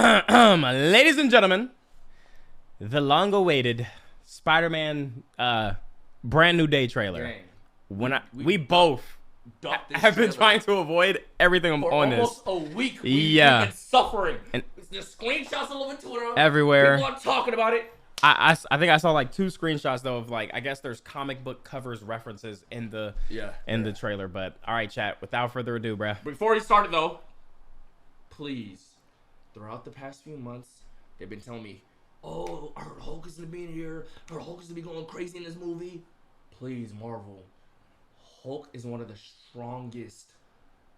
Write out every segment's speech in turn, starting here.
Ladies and gentlemen, the long-awaited Spider-Man brand new day trailer. Dang. We both have been trying to avoid everything on this. For almost a week, we've been suffering. And there's screenshots all over Twitter. Everywhere. People are talking about it. I think I saw like 2 screenshots though of like, I guess there's comic book covers references in the the trailer. But all right, chat. Without further ado, bruh. Before we start though, please, throughout the past few months, they've been telling me, oh, I heard Hulk is gonna be in here. I heard Hulk is gonna be going crazy in this movie. Please, Marvel. Hulk is one of the strongest,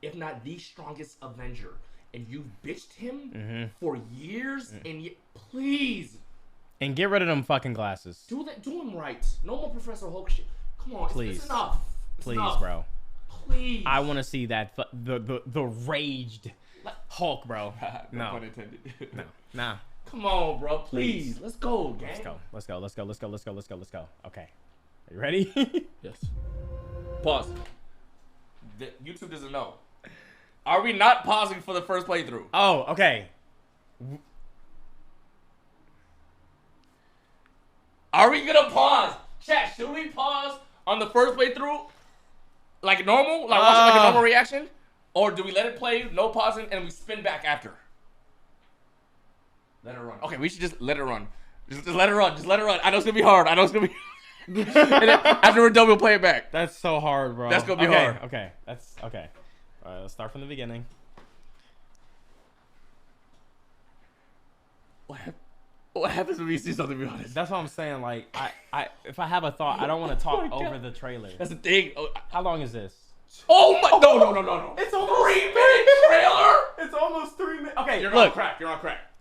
if not the strongest Avenger. And you've bitched him for years and please. And get rid of them fucking glasses. Do him right. No more Professor Hulk shit. Come on, please. It's enough. Please, bro. Please. I want to see that the raged Hulk, bro. No pun intended. No. Nah. Come on, bro. Please. Let's go, gang. Let's go. Okay. Are you ready? Yes. Pause. YouTube doesn't know. Are we not pausing for the first playthrough? Oh, okay. Are we gonna pause? Chat, should we pause on the first playthrough? Like normal? Like watch it like a normal reaction? Or do we let it play, no pausing, and we spin back after? Let it run. Okay, we should just let it run. Just let it run. Just let it run. I know it's gonna be hard. And then after we're done, we'll play it back. That's so hard, bro. That's gonna be hard. Okay. That's okay. All right, let's start from the beginning. What happens when we see something, to be honest? That's what I'm saying. Like, if I have a thought, I don't want to talk over the trailer. That's the thing. How long is this? Oh my! No! It's almost 3-minute trailer. It's almost 3 minutes. Okay, You're on crack.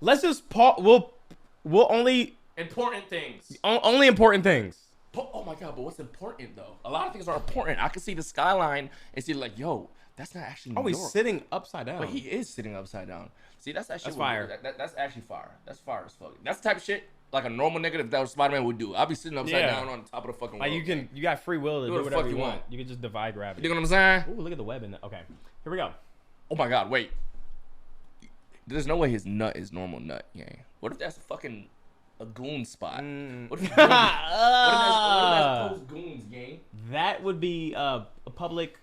Let's just pause. We'll only important things. Only important things. Oh my god! But what's important though? A lot of things are important. I can see the skyline and see like, yo, that's not actually New York. He's sitting upside down. But he is sitting upside down. See, that's fire. That's actually fire. That's fire as fuck. That's the type of shit like a normal nigga if that was Spider-Man would do. I'll be sitting upside down on the top of the fucking world. Like you got free will to do whatever you want. You can just defy gravity. You know what I'm saying? Ooh, look at the web in there. Okay, here we go. Oh my god, wait. There's no way his nut is normal nut. Yeah. What if that's a goon spot? What if that's post goons, gang? That would be a public.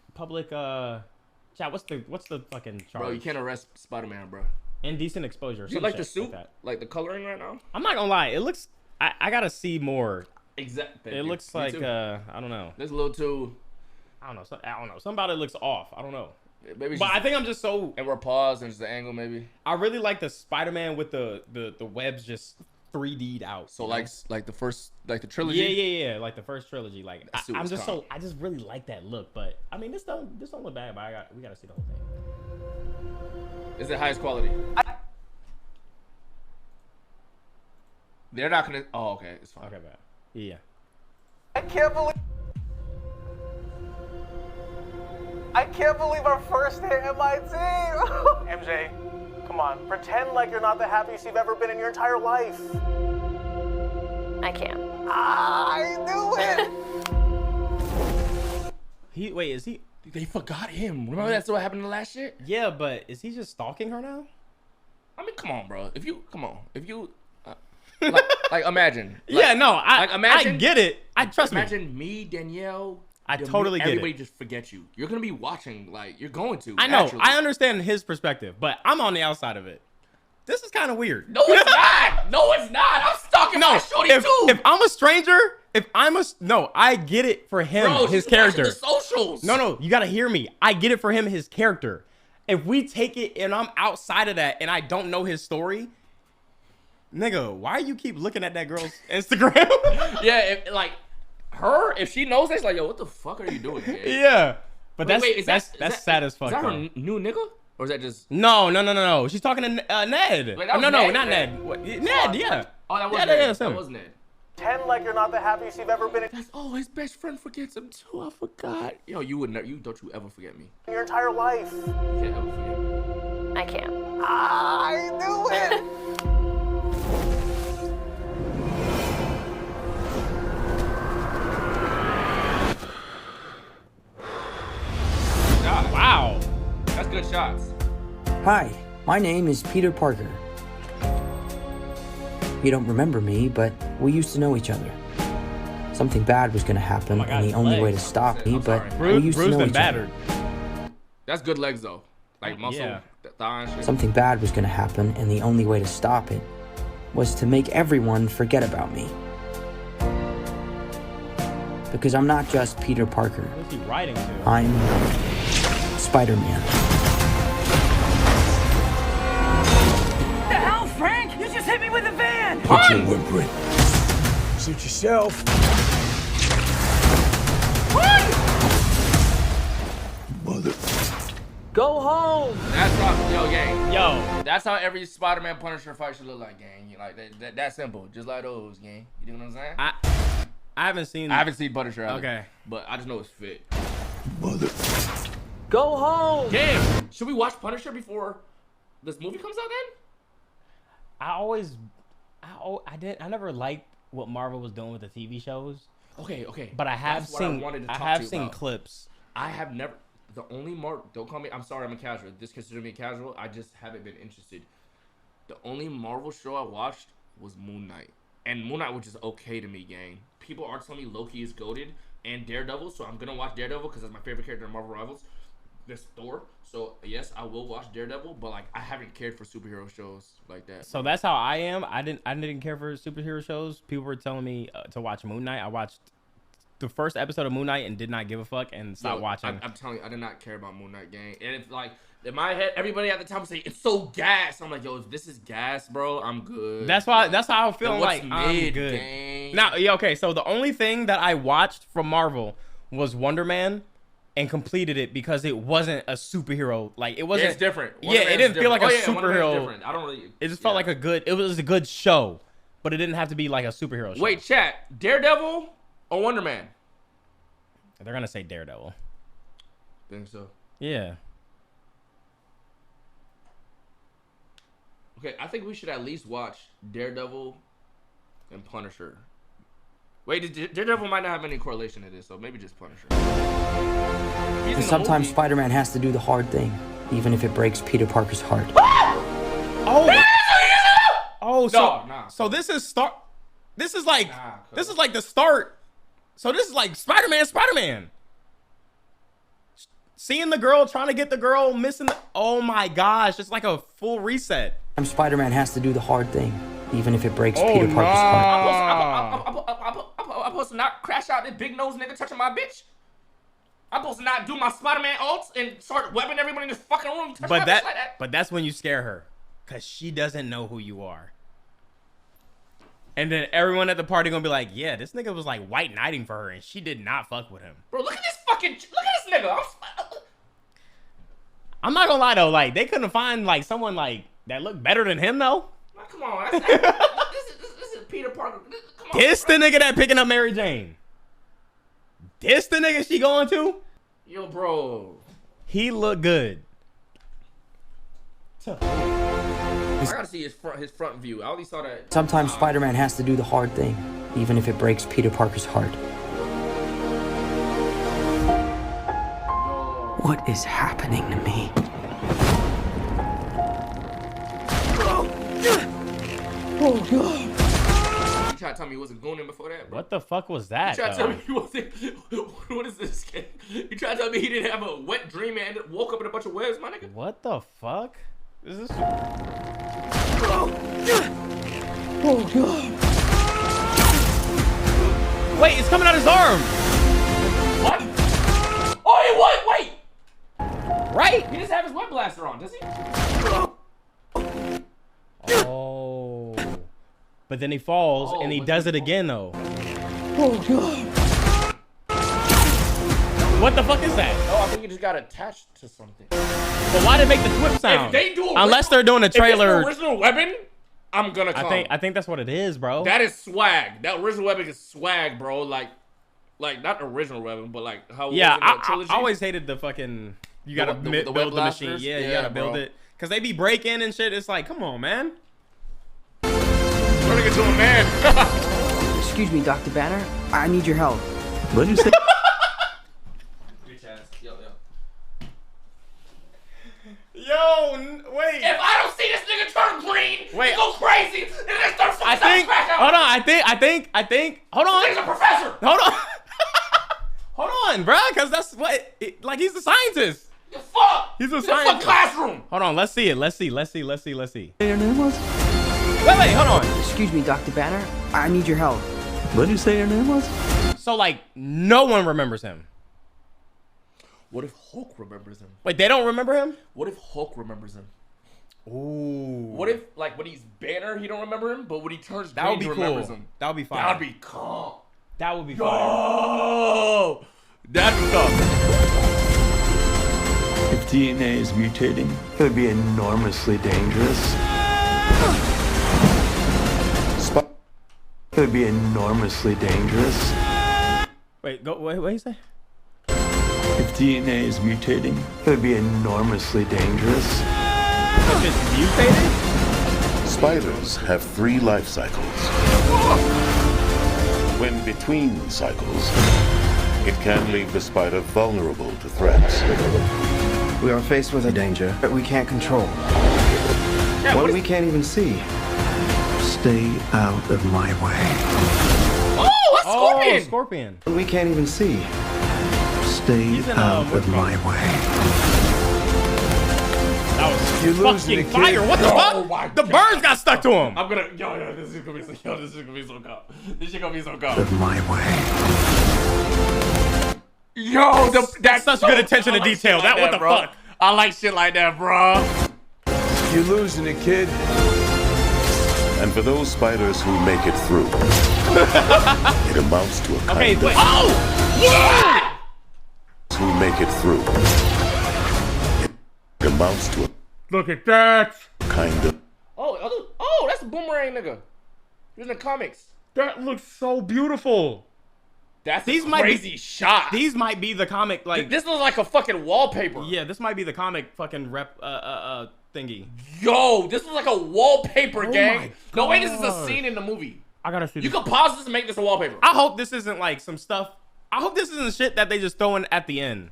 Chat. What's the fucking charge? Bro, you can't arrest Spider-Man, bro. Indecent exposure. Do you like the suit? Like the coloring right now? I'm not gonna lie. It looks. I gotta see more. Exactly. It looks like I don't know. There's a little too. I don't know. Something about it looks off. I don't know. Maybe but I think I'm just so. And we're paused and just the angle maybe. I really like the Spider-Man with the webs just 3D'd out. So like the first the trilogy. Yeah. Like the first trilogy. Like I just really like that look. But I mean this don't look bad. But we gotta see the whole thing. Is it highest quality? They're not gonna. Oh, okay, it's fine. Okay, bad. Yeah. I can't believe our first hit at my team. MJ, come on, pretend like you're not the happiest you've ever been in your entire life. I can't. I knew it. Wait, is he? They forgot him. Remember that's what happened in the last shit? Yeah, but is he just stalking her now? I mean, come on, bro. If you like imagine. I get it. Imagine me, Danielle. I totally get it. Everybody just forget you. You're gonna be watching. Like you're going to. I know. Naturally. I understand his perspective, but I'm on the outside of it. This is kind of weird. No, it's not. No, it's not. I'm stalking my shorty too. If I'm a stranger. I get it for him, bro, his character. The socials. No, you gotta hear me. I get it for him, his character. If we take it and I'm outside of that and I don't know his story, nigga, why you keep looking at that girl's Instagram? Yeah, if she knows that, it's like, yo, what the fuck are you doing, man? Yeah, but that's sad as fuck. Is that her new nigga? Or is that just... No. She's talking to Ned. Wait, not Ned. What? Ned, yeah. Oh, that was Ned. Yeah, that was Ned. Pretend like you're not the happiest you've ever been in. His best friend forgets him too. I forgot. Yo, don't you ever forget me. In your entire life. You can't ever forget me. I can't. I knew it. Wow. That's good shots. Hi, my name is Peter Parker. You don't remember me, but we used to know each other. Something bad was gonna happen, God, and the only way to stop me, but we used to know each other. That's good legs though, like muscle, thigh and shit. Something bad was gonna happen, and the only way to stop it was to make everyone forget about me. Because I'm not just Peter Parker. What's he writing to? I'm Spider-Man. The hell, Frank? You just hit me with a van! Put your whimpering. Suit yourself. Mother. Go home! That's how, gang. Yo. That's how every Spider-Man Punisher fight should look like, gang. Like that simple, just like those, gang. You know what I'm saying? I haven't seen Punisher. Either, okay. But I just know it's fit. Mother. Go home! Damn. Should we watch Punisher before this movie comes out then? I never liked what Marvel was doing with the TV shows. Okay. But I have seen clips. I have never. The only don't call me. I'm sorry, I'm a casual. Just consider me a casual. I just haven't been interested. The only Marvel show I watched was Moon Knight, and Moon Knight was just okay to me, gang. People are telling me Loki is goated and Daredevil, so I'm gonna watch Daredevil because that's my favorite character in Marvel Rivals. This Thor. So yes, I will watch Daredevil, but like I haven't cared for superhero shows like that. So that's how I am. I didn't care for superhero shows. People were telling me to watch Moon Knight. I watched the first episode of Moon Knight and did not give a fuck and stopped watching. I'm telling you, I did not care about Moon Knight, gang. And if like in my head, everybody at the time was saying it's so gas. I'm like, yo, if this is gas, bro, I'm good. That's how I feel. Like I'm good. Gang? Now, yeah, okay. So the only thing that I watched from Marvel was Wonder Man, and completed it because it wasn't a superhero. Like it wasn't. Yeah, it's different. It didn't feel like a superhero. I don't really. It just felt like it was a good show, but it didn't have to be like a superhero show. Wait, chat. Daredevil or Wonder Man? They're gonna say Daredevil. Think so? Yeah. Okay, I think we should at least watch Daredevil and Punisher. Wait, Daredevil might not have any correlation to this, so maybe just Punisher. And sometimes Spider-Man has to do the hard thing, even if it breaks Peter Parker's heart. So this is like the start. So this is like Spider-Man. Seeing the girl, trying to get the girl, missing the, oh my gosh, it's like a full reset. Spider-Man has to do the hard thing, even if it breaks Peter Parker's heart. I'm supposed to not crash out this big nose nigga touching my bitch. I'm supposed to not do my Spider-Man ults and start webbing everybody in this fucking room. But that's when you scare her, cause she doesn't know who you are. And then everyone at the party gonna be like, yeah, this nigga was like white knighting for her, and she did not fuck with him. Bro, look at this nigga. I'm not gonna lie though, like they couldn't find like someone like that looked better than him though. Come on, this is Peter Parker. Come on, this the nigga that picking up Mary Jane. This the nigga she going to? Yo, bro. He looked good. I gotta see his front view. I only saw that. Sometimes Spider-Man has to do the hard thing, even if it breaks Peter Parker's heart. What is happening to me? Oh god! You trying to tell me he wasn't going in before that, bro? What the fuck was that? You trying to tell me he wasn't? What is this kid? You trying to tell me he didn't have a wet dream and woke up in a bunch of webs, my nigga? What the fuck? Is this? Oh god! Wait, it's coming out his arm. What? Oh, wait! Right? He doesn't have his web blaster on, does he? Oh. But then he falls and he does it again though. Oh god. What the fuck is that? Oh, I think he just got attached to something. But why did it make the whip sound? If they do unless they're doing a trailer. If it's the original weapon, I'm gonna come. I think that's what it is, bro. That is swag. That original weapon is swag, bro. Like not the original weapon, but like how. Yeah, I always hated the fucking. You gotta build the machine. Yeah, you gotta build it. Cause they be breaking and shit. It's like, come on, man. Turning into a man. Excuse me, Dr. Banner. I need your help. What did you say? Yo, wait. If I don't see this nigga turn green, wait, go crazy, and then start fucking Hold on. I think. Hold on. He's a professor. Hold on. Hold on, bro. Because that's what. Like he's a scientist. The fuck. He's a This is scientist. a classroom. Hold on. Let's see it. Let's see. Your name was? Wait. Hold on. Excuse me, Dr. Banner. I need your help. What did you say your name was? So like no one remembers him. What if Hulk remembers him? Wait, they don't remember him? What if Hulk remembers him? Ooh. What if, like, when he's Banner, he don't remember him, but when he turns That would green, be he cool. remembers him? That would be fine. That would be calm. That would be fine. Oh, that'd be calm. If DNA is mutating, it would be enormously dangerous. It would be enormously dangerous. Wait, go. What do you say? If DNA is mutating, it would be enormously dangerous. If it's mutated? Spiders have 3 life cycles. When between cycles, it can leave the spider vulnerable to threats. We are faced with a danger that we can't control. One we can't even see. Stay out of my way. Oh, a scorpion! Oh, scorpion. One we can't even see. Stay He's in, out what's of it my called? way. That was You're losing fucking it, fire. kid. What the Oh fuck? my The God. birds got stuck to him. I'm gonna, this is gonna be so, this is gonna be so calm. This shit gonna be so calm. Of my way. Yo, that's Such good attention to I like detail. shit like That what the bro. fuck? I like shit like that, bro. You're losing it, kid. And for those spiders who make it through, it amounts to a kind Okay, of... wait. Oh! Who make it through, it amounts to a Look at that. kind of... Oh, that's a boomerang nigga. He was in the comics. That looks so beautiful. That's These a might be- crazy shot. These might be the comic, like. This looks like a fucking wallpaper. Yeah, this might be the comic fucking rep thingy. Yo, this looks like a wallpaper, Oh gang. my No way this is a God. scene in the movie. I gotta see You this. can pause this and make this a wallpaper. I hope this isn't like some stuff. I hope this isn't shit that they just throw in at the end.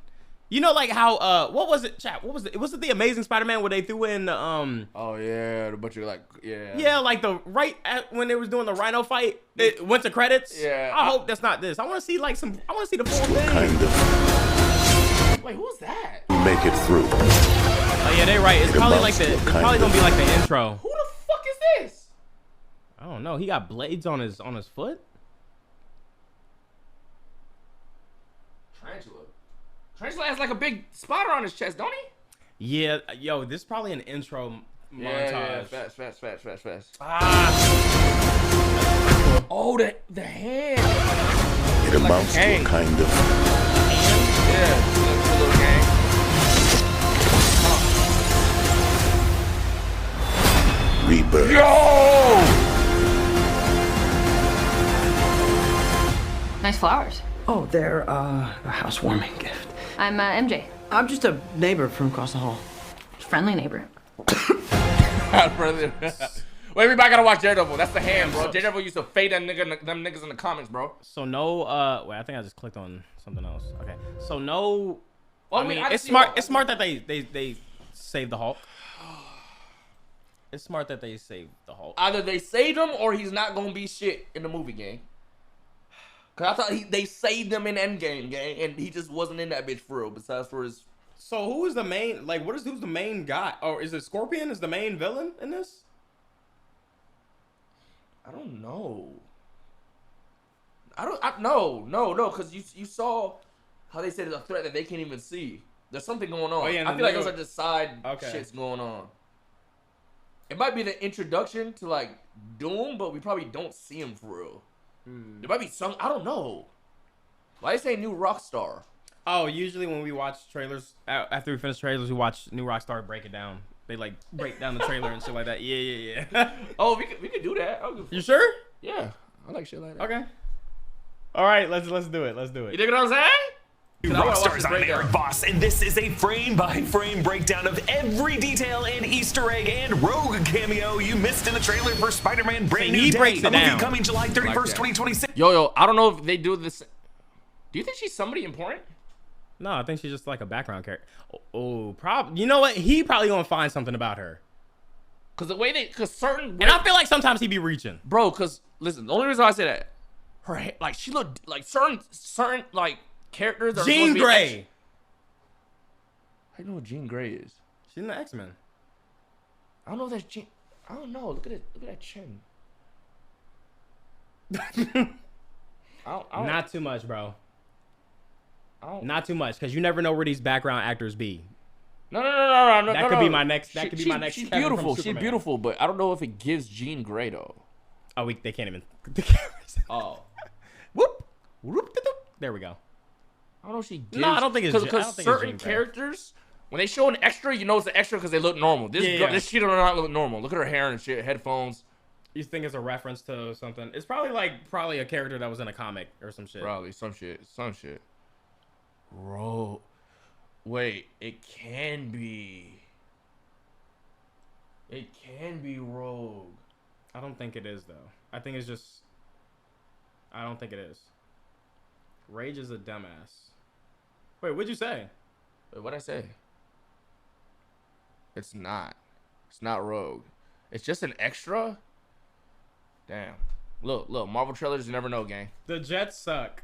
You know, like how what was it, chat? What was it? Was it the Amazing Spider-Man where they threw in Oh yeah, the butcher yeah, like the right at when they was doing the Rhino fight, it went to credits. Yeah. I hope that's not this. I want to see like some. I want to see the full thing. kind of... Wait, who's that? who make it through. Oh yeah, they right. It's It probably amounts like the. to a It's kind probably gonna of- be like the intro. Who the fuck is this? I don't know. He got blades on his foot. Tarantula. Tarantula has like a big spotter on his chest, don't he? Yeah, yo, this is probably an intro montage. Fast. Ah, Oh, the hand. It amounts to a gang. kind of... Yeah, it's a little gang. rebirth. Yo! Nice flowers. Oh, they're a housewarming gift. I'm MJ. I'm just a neighbor from across the hall. Friendly neighbor. Wait, everybody gotta watch Daredevil. That's the hand, bro. Daredevil used to fade them niggas in the comics, bro. so no. Wait, I think I just clicked on something else. Okay, so no. Well, I mean, I it's see smart. what- It's smart that they saved the Hulk. It's smart that they saved the Hulk. Either they saved him or he's not gonna be shit in the movie, gang. Cause I thought they saved him in Endgame, gang, and he just wasn't in that bitch for real. Besides for his, So who is the main? Like, who's the main guy? Or is it Scorpion? Is the main villain in this? I don't know. No, cause you saw how they said it's a threat that they can't even see. There's something going on. Oh, yeah, and I the feel like nigga- those are just side Okay. shits going on. It might be the introduction to like Doom, but we probably don't see him for real. There might be some. I don't know. Why they say new Rockstar? Oh, usually when we watch trailers, after we finish trailers, we watch New Rockstar break it down. They like break down the trailer and shit like that. Yeah. Oh, we could do that. You sure? Yeah, I like shit like that. Okay. All right, let's do it. Let's do You it. dig what I'm saying? Rockstars, I'm Eric Boss, and this is a frame-by-frame breakdown of every detail and Easter egg and rogue cameo you missed in the trailer for Spider-Man Brand New he Day, breaks it a movie down. coming July 31st, 2026. Yo, I don't know if they do this. Do you think she's somebody important? No, I think she's just like a background character. You know what? He probably gonna find something about her. Cause the way cause certain, and I feel like sometimes he be reaching, bro. Cause listen, the only reason I say that, her like she looked like certain like characters. Are Jean Grey. I know what Jean Grey is. She's in the X-Men. I don't know if that's Jean. I don't know. Look at it. Look at that chin. I don't, Not too much, bro. Not too much, because you never know where these background actors be. No. That could be my next. That could be my next. She's Kevin beautiful. from She's beautiful, but I don't know if it gives Jean Grey though. Oh, they can't even. Oh. Whoop. There we go. I don't know if she gives. No, I don't think it's because certain characters, when they show an extra, you know it's an extra because they look normal. This shit does not look normal. Look at her hair and shit, headphones. You think it's a reference to something? It's probably a character that was in a comic or some shit. Probably some shit. Bro, wait, it can be Rogue. I don't think it is though. I think it's just. I don't think it is. Rage is a dumbass. Wait, what'd you say? Wait, what'd I say? It's not. It's not Rogue. It's just an extra. Damn. Look, Marvel trailers, you never know, gang. The Jets suck.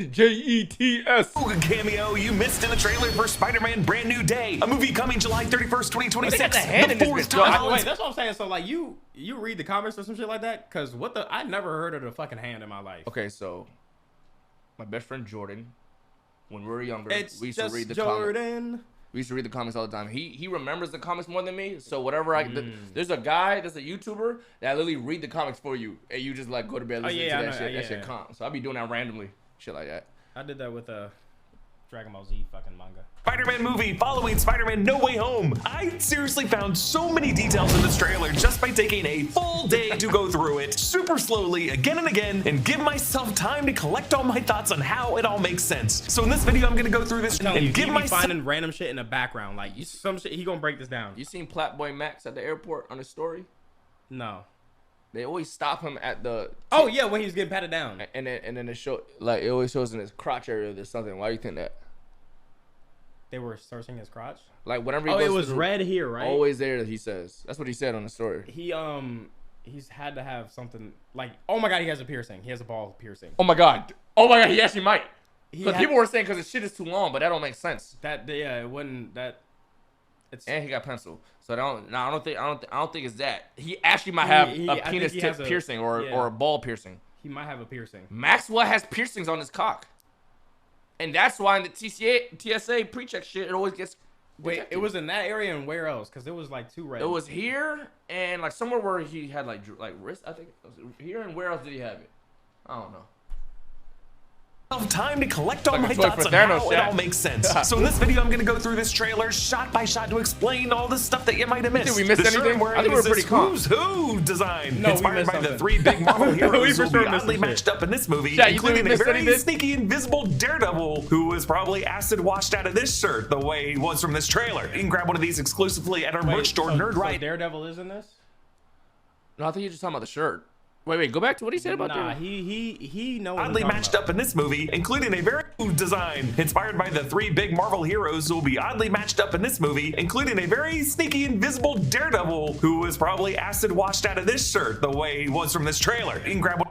Jets. Rogue cameo you missed in the trailer for Spider-Man Brand New Day, a movie coming July 31st, 2026. They got the hand in this bitch. Wait, that's what I'm saying. So like you read the comics or some shit like that? Cause I never heard of the fucking hand in my life. Okay, so my best friend Jordan, when we were younger, we used just to read the Jordan. comics. We used to read the comics all the time. He remembers the comics more than me. So whatever there's a YouTuber that literally read the comics for you, and you just like go to bed listening to that shit. That shit calm. So I be doing that randomly, shit like that. I did that with Dragon Ball Z fucking manga. Spider-Man movie following Spider-Man No Way Home. I seriously found so many details in this trailer just by taking a full day to go through it super slowly again and again and give myself time to collect all my thoughts on how it all makes sense. So in this video, I'm gonna go through this and give myself finding random shit in the background. Like some shit, he gonna break this down. You seen Platboy Max at the airport on his story? No. They always stop him at the. Oh yeah, when he was getting patted down. And then it show like it always shows in his crotch area. There's something. Why do you think that? They were searching his crotch. Like whenever. It was red here, right? Always there. He says. That's what he said on the story. He's had to have something like. Oh my god, he has a piercing. He has a ball piercing. Oh my god. He actually might. Because people were saying because his shit is too long, but that don't make sense. It wouldn't that. And he got pencil, so I don't think it's that. He actually might have a penis tip piercing or a ball piercing. He might have a piercing. Maxwell has piercings on his cock, and that's why in the TSA pre-check shit it always gets. Wait, detected. it was in that area and where else? Because it was like two red. It was here and like somewhere where he had like wrist. I think it was here, and where else did he have it? I don't know. Time to collect all my thoughts on how it all makes sense. So in this video, I'm going to go through this trailer shot by shot to explain all the stuff that you might have missed. Did we miss anything? I think we're pretty calm. Who's Who design inspired by the three big Marvel heroes will be oddly matched up in this movie, including a very sneaky, invisible Daredevil who was probably acid washed out of this shirt the way he was from this trailer. You can grab one of these exclusively at our merch store, NerdRite. So Daredevil is in this? No, I think you're just talking about the shirt. Wait, go back to what he said about that. Nah, he knows. Oddly matched up in this movie, including a very new design inspired by the three big Marvel heroes who will be oddly matched up in this movie, including a very sneaky, invisible Daredevil who was probably acid washed out of this shirt the way he was from this trailer. You can grab one.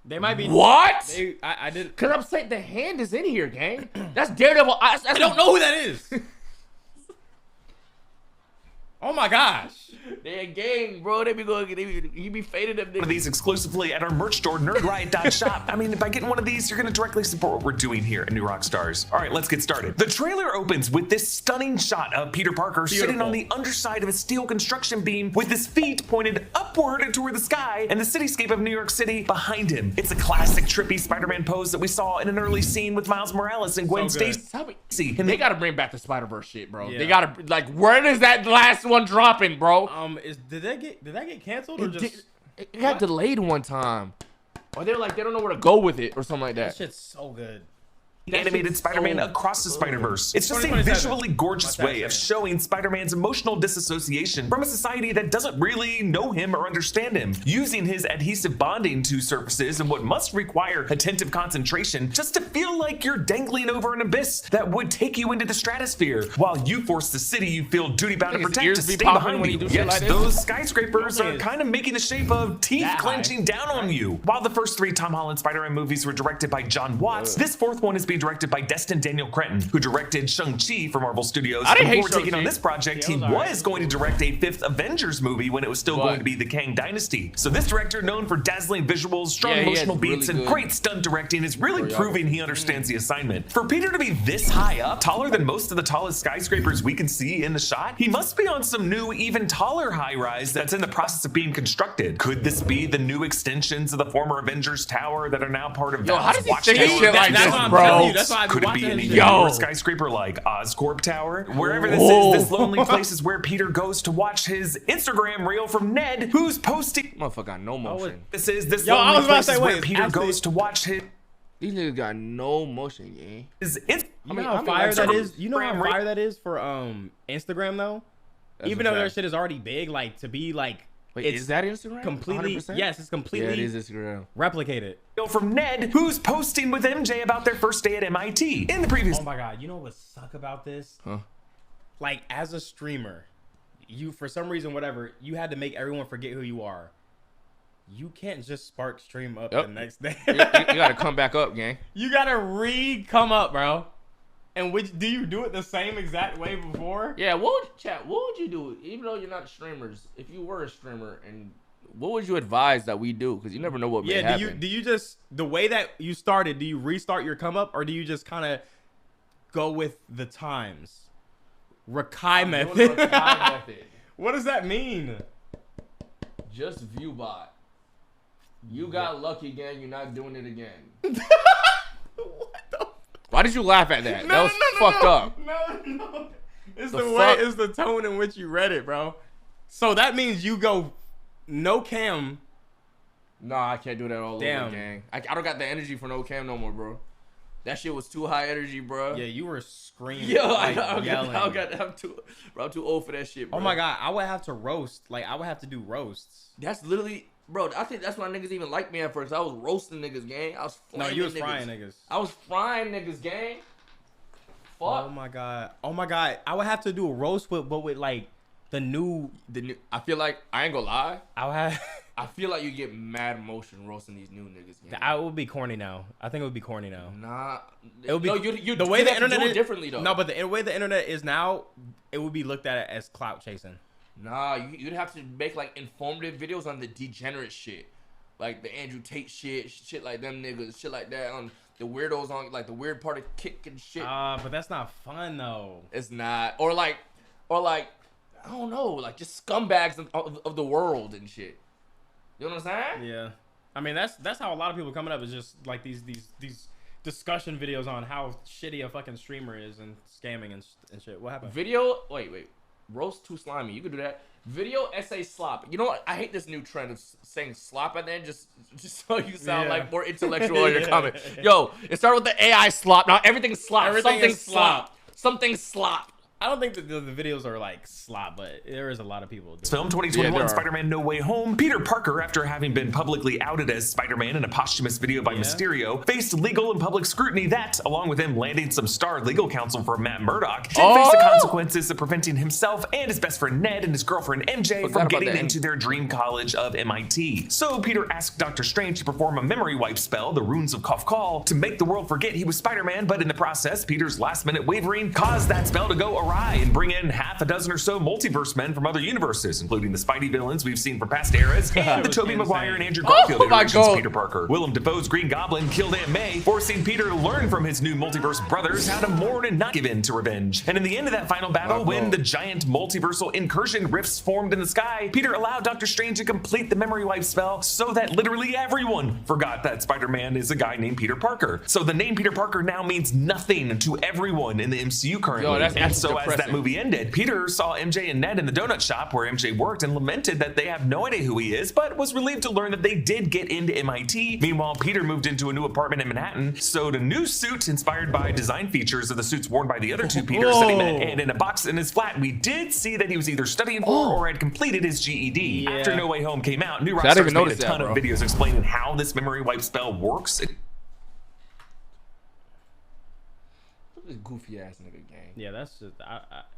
They might be. What? I did. Cause I'm saying the hand is in here, gang. That's Daredevil. I don't know who that is. Oh my gosh. They're a gang, bro. He be faded up. One of these exclusively at our merch store, nerdriot.shop. I mean, by getting one of these, you're going to directly support what we're doing here at New Rockstars. All right, let's get started. The trailer opens with this stunning shot of Peter Parker sitting on the underside of a steel construction beam with his feet pointed upward toward the sky and the cityscape of New York City behind him. It's a classic trippy Spider-Man pose that we saw in an early scene with Miles Morales and Gwen Stacy. They got to bring back the Spider-Verse shit, bro. Yeah. They got to, like, where is that last one dropping, bro? Did that get canceled or it got delayed one time? Or they're like they don't know where to go with it or something like that. That shit's so good. animated Spider-Man Across the Spider-Verse. It's just a visually gorgeous way of showing Spider-Man's emotional disassociation from a society that doesn't really know him or understand him, using his adhesive bonding to surfaces and what must require attentive concentration just to feel like you're dangling over an abyss that would take you into the stratosphere, while you force the city you feel duty-bound to protect to stay behind you. Yes, those skyscrapers are kind of making the shape of teeth clenching down on you. While the first 3 Tom Holland Spider-Man movies were directed by John Watts, this 4th one is being directed by Destin Daniel Cretton, who directed Shang-Chi for Marvel Studios. Before taking on this project, he was going to direct a 5th Avengers movie when it was still going to be the Kang Dynasty. So this director, known for dazzling visuals, strong emotional beats, and great stunt directing, is really proving he understands the assignment. For Peter to be this high up, taller than most of the tallest skyscrapers we can see in the shot, he must be on some new, even taller high-rise that's in the process of being constructed. Could this be the new extensions of the former Avengers Tower that are now part of Valve's Watchtower? Could it be an even newer skyscraper like Oscorp Tower? Wherever this is, this lonely place is where Peter goes to watch his Instagram reel from Ned, who's posting. Motherfucker got no motion. This lonely place is where Peter goes to watch his. These niggas got no motion, yeah. You know how fire that is? You know how fire that is for Instagram though? Even though their shit is already big, like to be like. Wait, is that Instagram? Completely, 100%? yes, it's completely. Yeah, it is Instagram. Replicated. From Ned, who's posting with MJ about their first day at MIT. In the previous. Oh my god, you know what suck about this? Huh? Like as a streamer, you for some reason, whatever, you had to make everyone forget who you are. You can't just spark stream up the next day. you gotta come back up, gang. You gotta come up, bro. And do you do it the same exact way before? Yeah, what would you do, even though you're not streamers, if you were a streamer, and what would you advise that we do? Because you never know what may happen. Do you just, the way that you started, do you restart your come up, or do you just kind of go with the times? Rakai method. What does that mean? Just view bot. You got lucky, gang. You're not doing it again. What the? Why did you laugh at that? That was fucked up. No. It's the tone in which you read it, bro. So that means you go no cam. Nah, I can't do that all over, gang. I don't got the energy for no cam no more, bro. That shit was too high energy, bro. Yeah, you were screaming. Yo, I'm too old for that shit, bro. Oh my god, I would have to roast. Like, I would have to do roasts. That's literally... Bro, I think that's why niggas even like me at first. I was roasting niggas, gang. I was flaming No, you was frying niggas. I was frying niggas, gang. Fuck. Oh my god. I would have to do a roast but with like the new. I feel like, I ain't gonna lie. I feel like you get mad motion roasting these new niggas, gang. I would be corny now. I think it would be corny now. Nah. It would be. No, you the way the internet do it is differently though. No, but the way the internet is now, it would be looked at as clout chasing. Nah, you'd have to make like informative videos on the degenerate shit, like the Andrew Tate shit like them niggas, shit like that, on the weirdos on like the weird part of kick and shit. But that's not fun though. It's not, or like I don't know, like just scumbags of the world and shit. You know what I'm saying? Yeah, I mean that's how a lot of people coming up is just like these discussion videos on how shitty a fucking streamer is and scamming and shit. What happened? Wait. Roast too slimy. You could do that. Video essay slop. You know what? I hate this new trend of saying slop and then just so you sound like more intellectual in your comment. Yo, it started with the AI slop. Now everything's slop. Something's slop. Something's slop. I don't think that the videos are like slop, but there is a lot of people. Film 2021 Spider-Man No Way Home. Peter Parker, after having been publicly outed as Spider-Man in a posthumous video by Mysterio, faced legal and public scrutiny that, along with him landing some starred legal counsel for Matt Murdock, did face the consequences of preventing himself and his best friend Ned and his girlfriend MJ from getting into their dream college of MIT. So Peter asked Dr. Strange to perform a memory wipe spell, the Runes of Kafkal, to make the world forget he was Spider-Man, but in the process, Peter's last-minute wavering caused that spell to go awry and bring in half a dozen or so multiverse men from other universes, including the Spidey villains we've seen from past eras, and the Tobey Maguire and Andrew Garfield iterations of Peter Parker. Willem Dafoe's Green Goblin killed Aunt May, forcing Peter to learn from his new multiverse brothers how to mourn and not give in to revenge. And in the end of that final battle, when the giant multiversal incursion rifts formed in the sky, Peter allowed Doctor Strange to complete the memory wipe spell so that literally everyone forgot that Spider-Man is a guy named Peter Parker. So the name Peter Parker now means nothing to everyone in the MCU currently. Yo, that's and so as that movie ended, Peter saw MJ and Ned in the donut shop where MJ worked and lamented that they have no idea who he is, but was relieved to learn that they did get into MIT. Meanwhile, Peter moved into a new apartment in Manhattan, sewed a new suit inspired by design features of the suits worn by the other two Peters that he met, and in a box in his flat, we did see that he was either studying for or had completed his GED. After No Way Home came out, New Rockstars made a ton of videos explaining how this memory wipe spell works. This goofy ass nigga game. Yeah, that's just.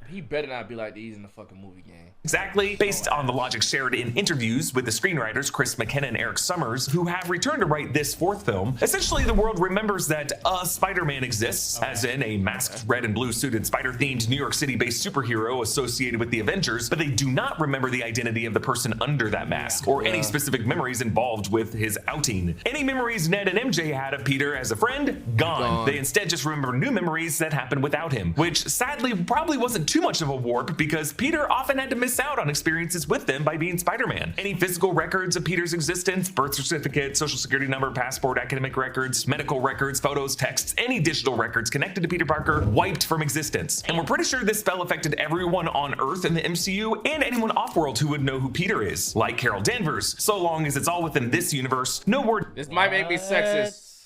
He better not be like these in the fucking movie game. Exactly, based on the logic shared in interviews with the screenwriters Chris McKenna and Eric Summers, who have returned to write this fourth film. Essentially, the world remembers that a Spider-Man exists, as in a masked red and blue suited spider-themed New York City-based superhero associated with the Avengers, but they do not remember the identity of the person under that mask, or any specific memories involved with his outing. Any memories Ned and MJ had of Peter as a friend, gone. They instead just remember new memories that happened without him, which sadly probably wasn't too much of a warp because Peter often had to miss out on experiences with them by being Spider-Man. Any physical records of Peter's existence, birth certificate, social security number, passport, academic records, medical records, photos, texts, any digital records connected to Peter Parker wiped from existence. And we're pretty sure this spell affected everyone on Earth in the MCU and anyone off-world who would know who Peter is, like Carol Danvers. So long as it's all within this universe, no word. This might make me sexist.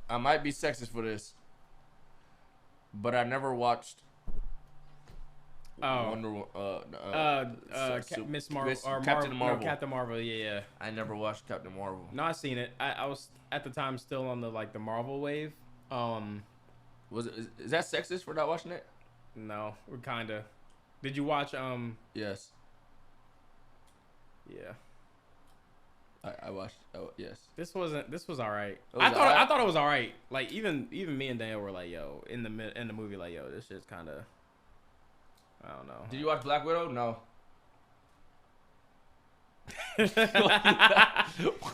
I might be sexist for this. But I never watched Miss Marvel or Captain Marvel. No, Captain Marvel, yeah. I never watched Captain Marvel. No, I seen it. I was at the time still on the the Marvel wave. Is that sexist for not watching it? No, we're kinda. Did you watch Yes. Yeah. I watched. Oh yes. This was alright. I thought it was alright. Like even me and Daniel were like, yo, in the movie, like, yo, this shit's kind of. I don't know. Did you watch Black Widow? No. Why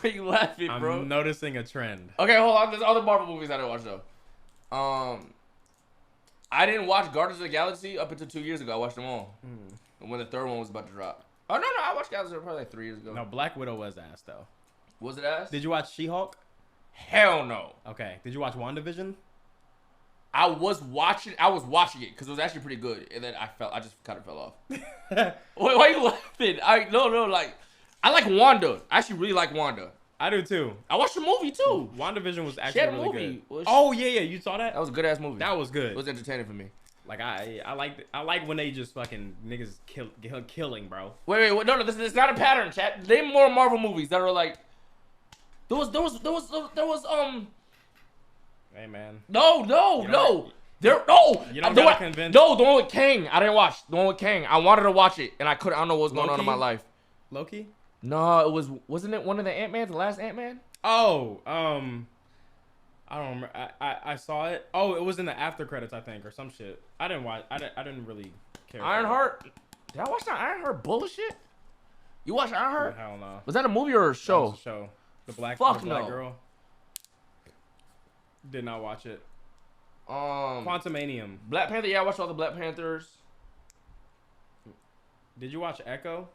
are you laughing, bro? I'm noticing a trend. Okay, hold on. There's other Marvel movies I didn't watch though. I didn't watch Guardians of the Galaxy up until 2 years ago. I watched them all. When the third one was about to drop. Oh, no, I watched Guardians probably like 3 years ago. No, Black Widow was ass, though. Was it ass? Did you watch She-Hulk? Hell no. Okay. Did you watch WandaVision? I was watching it because it was actually pretty good. And then I just kind of fell off. Wait, why are you laughing? I like Wanda. I actually really like Wanda. I do, too. I watched the movie, too. WandaVision was actually really good. Oh, yeah. You saw that? That was a good-ass movie. That was good. It was entertaining for me. Like I like when they just fucking niggas killing, bro. Wait, no, this is not a pattern, chat. Name more Marvel movies that are like. There was Hey man. No. The one with Kang. I didn't watch the one with Kang. I wanted to watch it and I couldn't. I don't know what was going on in my life. Loki? No, wasn't it one of the Ant-Man, the last Ant-Man? Oh, I don't remember. I saw it. Oh, it was in the after credits, I think, or some shit. I didn't watch. I didn't really care. Ironheart. Did I watch that Ironheart bullshit? You watched Ironheart? Hell no. Was that a movie or a show? That was a show. The black girl. Did not watch it. Quantumanium. Black Panther. Yeah, I watched all the Black Panthers. Did you watch Echo?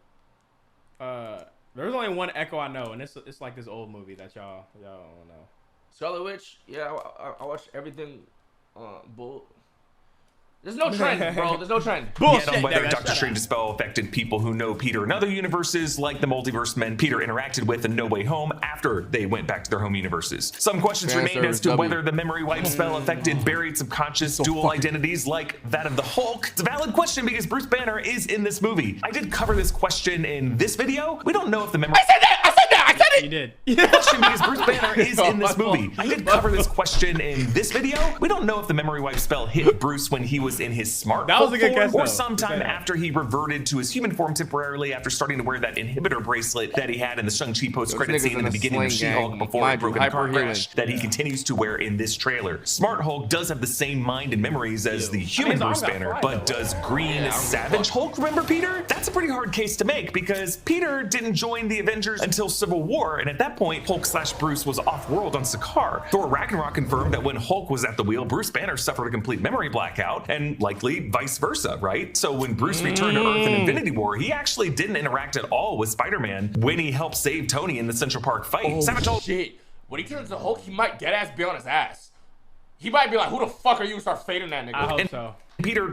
There's only one Echo I know, and it's like this old movie that y'all don't know. Scarlet Witch, yeah, I watched everything. There's no trend, bro. There's no trend. Yet on whether Doctor Strange's spell affected people who know Peter in other universes, like the multiverse men Peter interacted with in No Way Home after they went back to their home universes. Some questions remained as to whether the memory wipe spell affected buried subconscious dual identities like that of the Hulk. It's a valid question because Bruce Banner is in this movie. I did cover this question in this video. We don't know if the memory... I said that! You did. Question because Bruce Banner is in this movie. I did cover this question in this video. We don't know if the memory wipe spell hit Bruce when he was in his smart form or sometime after he reverted to his human form temporarily after starting to wear that inhibitor bracelet that he had in the Shang-Chi post-credit scene in the beginning of She-Hulk before he broke in the car crash that he continues to wear in this trailer. Smart Hulk does have the same mind and memories as the human Bruce Banner, but does Green Savage Hulk remember Peter? That's a pretty hard case to make because Peter didn't join the Avengers until Civil War, and at that point, Hulk/Bruce was off-world on Sakaar. Thor Ragnarok confirmed that when Hulk was at the wheel, Bruce Banner suffered a complete memory blackout, and likely vice versa, right? So when Bruce returned to Earth in Infinity War, he actually didn't interact at all with Spider-Man when he helped save Tony in the Central Park fight. Savage Hulk. Shit. When he turns into Hulk, he might deadass be on his ass. He might be like, who the fuck are you? Start fading that nigga. I hope so. Peter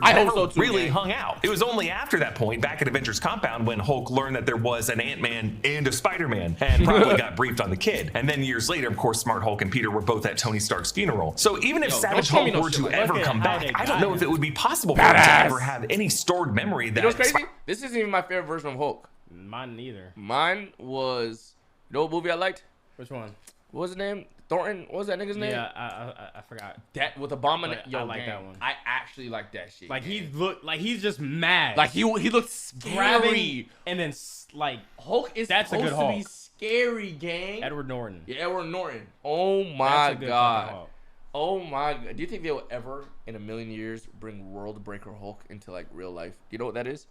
really hung out. It was only after that point, back at Avengers Compound, when Hulk learned that there was an Ant-Man and a Spider-Man, and probably got briefed on the kid. And then years later, of course, Smart Hulk and Peter were both at Tony Stark's funeral. So even if Savage Hulk were to ever come back, I don't know if it would be possible for him to ever have any stored memory that... You know what's crazy? This isn't even my favorite version of Hulk. Mine neither. Mine was... You know what movie I liked? Which one? What was his name? Thornton? What was that nigga's name? Yeah, I forgot. That with Abomination. I like that one. I actually like that shit. Like he looked like he's just mad. Like he looked scary. And then like Hulk is that's supposed a good Hulk. to be scary, gang. Edward Norton. Yeah, Edward Norton. Oh my god. Oh my god. Do you think they'll ever in a million years bring World Breaker Hulk into like real life? Do you know what that is?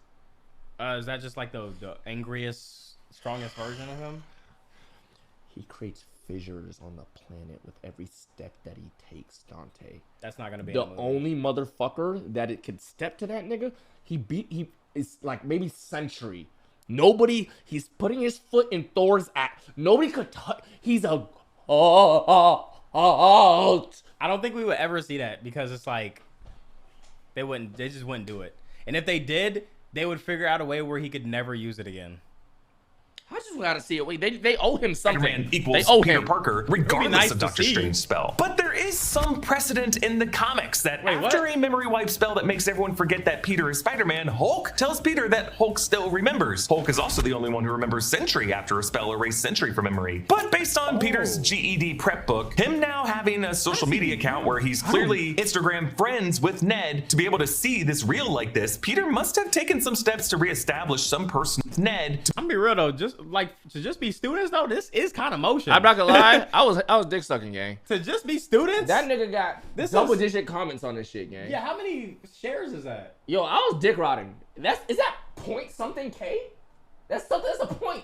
Is that just like the angriest, strongest version of him? He creates fissures on the planet with every step that he takes, Dontai. That's not gonna be the only motherfucker that it could step to that nigga. He is like maybe Century. Nobody. He's putting his foot in Thor's ass. Nobody could touch. He's a I don't think we would ever see that because it's like they just wouldn't do it. And if they did, they would figure out a way where he could never use it again. I just gotta see it. Wait, they owe him something. Spider-Man equals they owe Peter him. Parker, regardless of Doctor see. Strange's spell. But there is some precedent in the comics that after a memory wipe spell that makes everyone forget that Peter is Spider-Man, Hulk tells Peter that Hulk still remembers. Hulk is also the only one who remembers Sentry after a spell erased Sentry from memory. But based on Peter's GED prep book, him now having a social media account where he's clearly Instagram friends with Ned to be able to see this reel like this, Peter must have taken some steps to reestablish some person with Ned. I'm gonna be real though, just be students though, this is kind of motion. I'm not gonna lie, I was dick sucking, gang. To just be students? That nigga got double-digit comments on this shit, gang. Yeah, how many shares is that? Yo, I was dick rotting. Is that point something K? That's a point.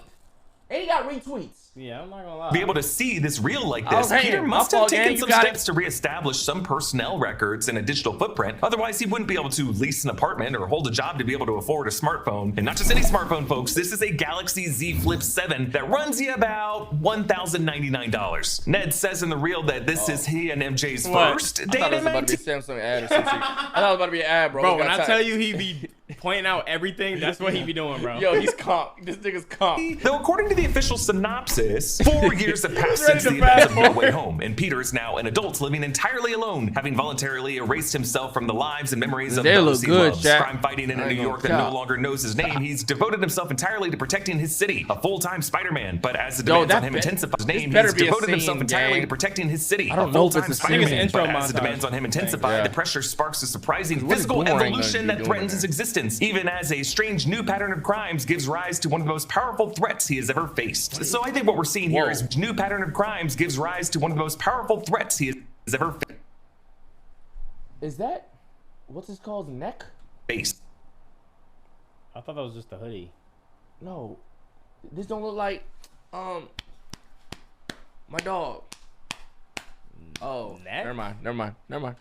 And he got retweets. Yeah, I'm not gonna lie. Be able to see this reel like this, Peter must have taken some steps to reestablish some personnel records and a digital footprint. Otherwise, he wouldn't be able to lease an apartment or hold a job to be able to afford a smartphone. And not just any smartphone, folks. This is a Galaxy Z Flip 7 that runs you about $1,099. Ned says in the reel that this is he and MJ's first date. I thought it was about to be Samsung ad or something. I thought it was about to be an ad, bro. Bro, when I tell you he be pointing out everything, that's what he be doing, bro. Yo, he's comp. This nigga's comp. Though according to the official synopsis, 4 years have passed since the events of No Way Home, and Peter is now an adult living entirely alone, having voluntarily erased himself from the lives and memories of those he loves. Crime fighting in a New York that no longer knows his name, he's devoted himself entirely to protecting his city, a full-time Spider-Man. But as the demands on him intensify his name, he's devoted himself entirely to protecting his city, a full-time Spider-Man. But as the demands on him intensify, the pressure sparks a surprising physical evolution that threatens his existence, even as a strange new pattern of crimes gives rise to one of the most powerful threats he has ever faced. So I think what we're seeing here is new pattern of crimes gives rise to one of the most powerful threats he has ever faced. Is that what's his called neck? Face. I thought that was just a hoodie. No, this don't look like my dog. Oh, never mind.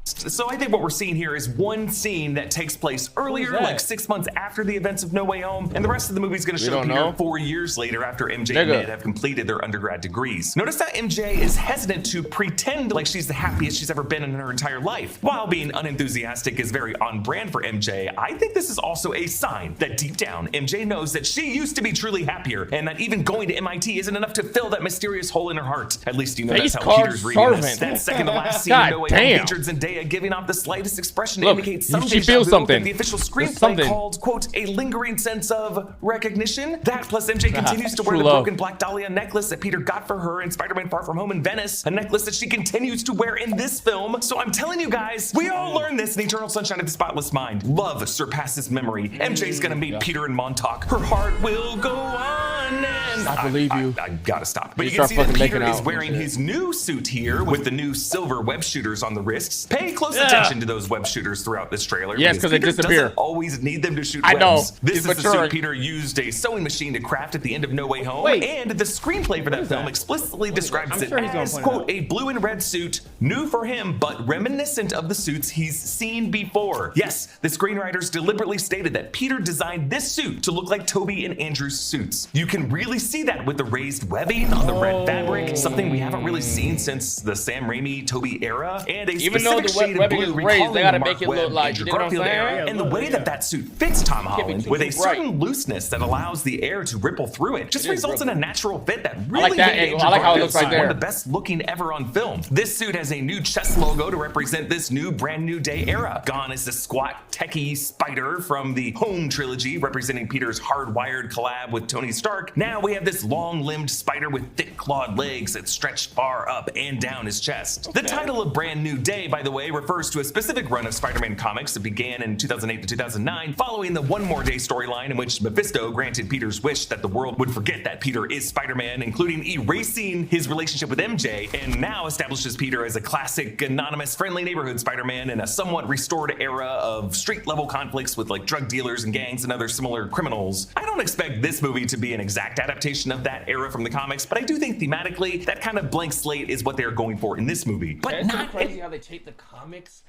So I think what we're seeing here is one scene that takes place earlier, like 6 months after the events of No Way Home, and the rest of the movie is going to show Peter 4 years later after MJ and Ned have completed their undergrad degrees. Notice that MJ is hesitant to pretend like she's the happiest she's ever been in her entire life. While being unenthusiastic is very on brand for MJ, I think this is also a sign that deep down, MJ knows that she used to be truly happier, and that even going to MIT isn't enough to fill that mysterious hole in her heart. At least you know that's how Peter's reading this. That second to last scene in No Way Home featured Zendaya giving off the slightest expression to indicate some she feels something. The official screenplay called, quote, a lingering sense of recognition. That plus MJ continues to wear the broken Black Dahlia necklace that Peter got for her in Spider-Man Far From Home in Venice, a necklace that she continues to wear in this film. So I'm telling you guys, we all learned this in Eternal Sunshine of the Spotless Mind. Love surpasses memory. MJ's gonna meet Peter in Montauk. Her heart will go on and I believe you. I gotta stop. But you can see that Peter is wearing his new suit here with the new silver web shooters on the wrists. Pay close attention to those web shooters throughout this trailer. Yes, because they disappear. Doesn't always need them to shoot webs. I know. This is the suit Peter used a sewing machine to craft at the end of No Way Home. And the screenplay for that film explicitly describes it as, quote, a blue and red suit, new for him, but reminiscent of the suits he's seen before. Yes, the screenwriters deliberately stated that Peter designed this suit to look like Toby and Andrew's suits. You can really actually see that with the raised webbing on the red fabric, something we haven't really seen since the Sam Raimi, Toby era, and a even though the shade webbing of blue is raised, they gotta Mark make it Webb, look like, Andrew you know what I'm Garfield era, saying? and the way that suit fits Tom Holland with a too certain looseness that allows the air to ripple through it just results in a natural fit that really like that made angle. I like how it looks right one there. of the best looking ever on film. This suit has a new chest logo to represent this new brand new day era. Gone is the squat techie spider from the Home trilogy representing Peter's hardwired collab with Tony Stark. Now we have this long-limbed spider with thick clawed legs that stretch far up and down his chest. The title of Brand New Day, by the way, refers to a specific run of Spider-Man comics that began in 2008 to 2009 following the One More Day storyline in which Mephisto granted Peter's wish that the world would forget that Peter is Spider-Man, including erasing his relationship with MJ, and now establishes Peter as a classic, anonymous, friendly neighborhood Spider-Man in a somewhat restored era of street-level conflicts with like drug dealers and gangs and other similar criminals. I don't expect this movie to be an exact adaptation of that era from the comics, but I do think thematically that kind of blank slate is what they're going for in this movie. But it's not crazy how they take the comics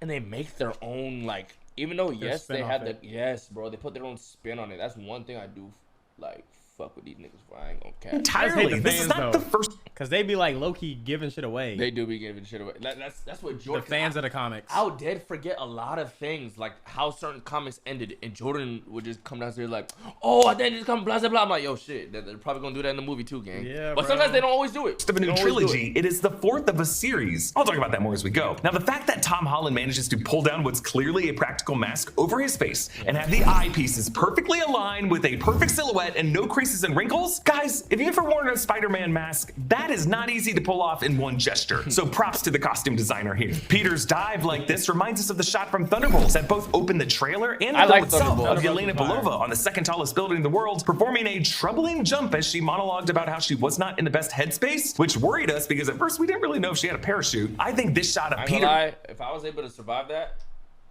and they make their own, like, even though yes they had the yes bro, they put their own spin on it. That's one thing I do like fuck with these niggas for. I ain't gonna cap. Entirely. This is not the first, because they be like low-key giving shit away. They do be giving shit away. That's what Jordan. The fans of the comics. I did forget a lot of things, like how certain comics ended, and Jordan would just come downstairs like, "Oh, I didn't just come blah blah blah." I'm like, "Yo, shit, they're probably gonna do that in the movie too, gang." Yeah, but bro. sometimes they don't always do it. of a new trilogy. It is the fourth of a series. I'll talk about that more as we go. Now, the fact that Tom Holland manages to pull down what's clearly a practical mask over his face and have the eyepieces perfectly aligned with a perfect silhouette and no creases and wrinkles, guys, if you ever worn a Spider-Man mask, that is not easy to pull off in one gesture. So props to the costume designer here. Peter's dive like this reminds us of the shot from Thunderbolts that both opened the trailer and the film itself of Yelena Belova on the second tallest building in the world, performing a troubling jump as she monologued about how she was not in the best headspace, which worried us because at first we didn't really know if she had a parachute. I think this shot of Peter. Lie, if I was able to survive that,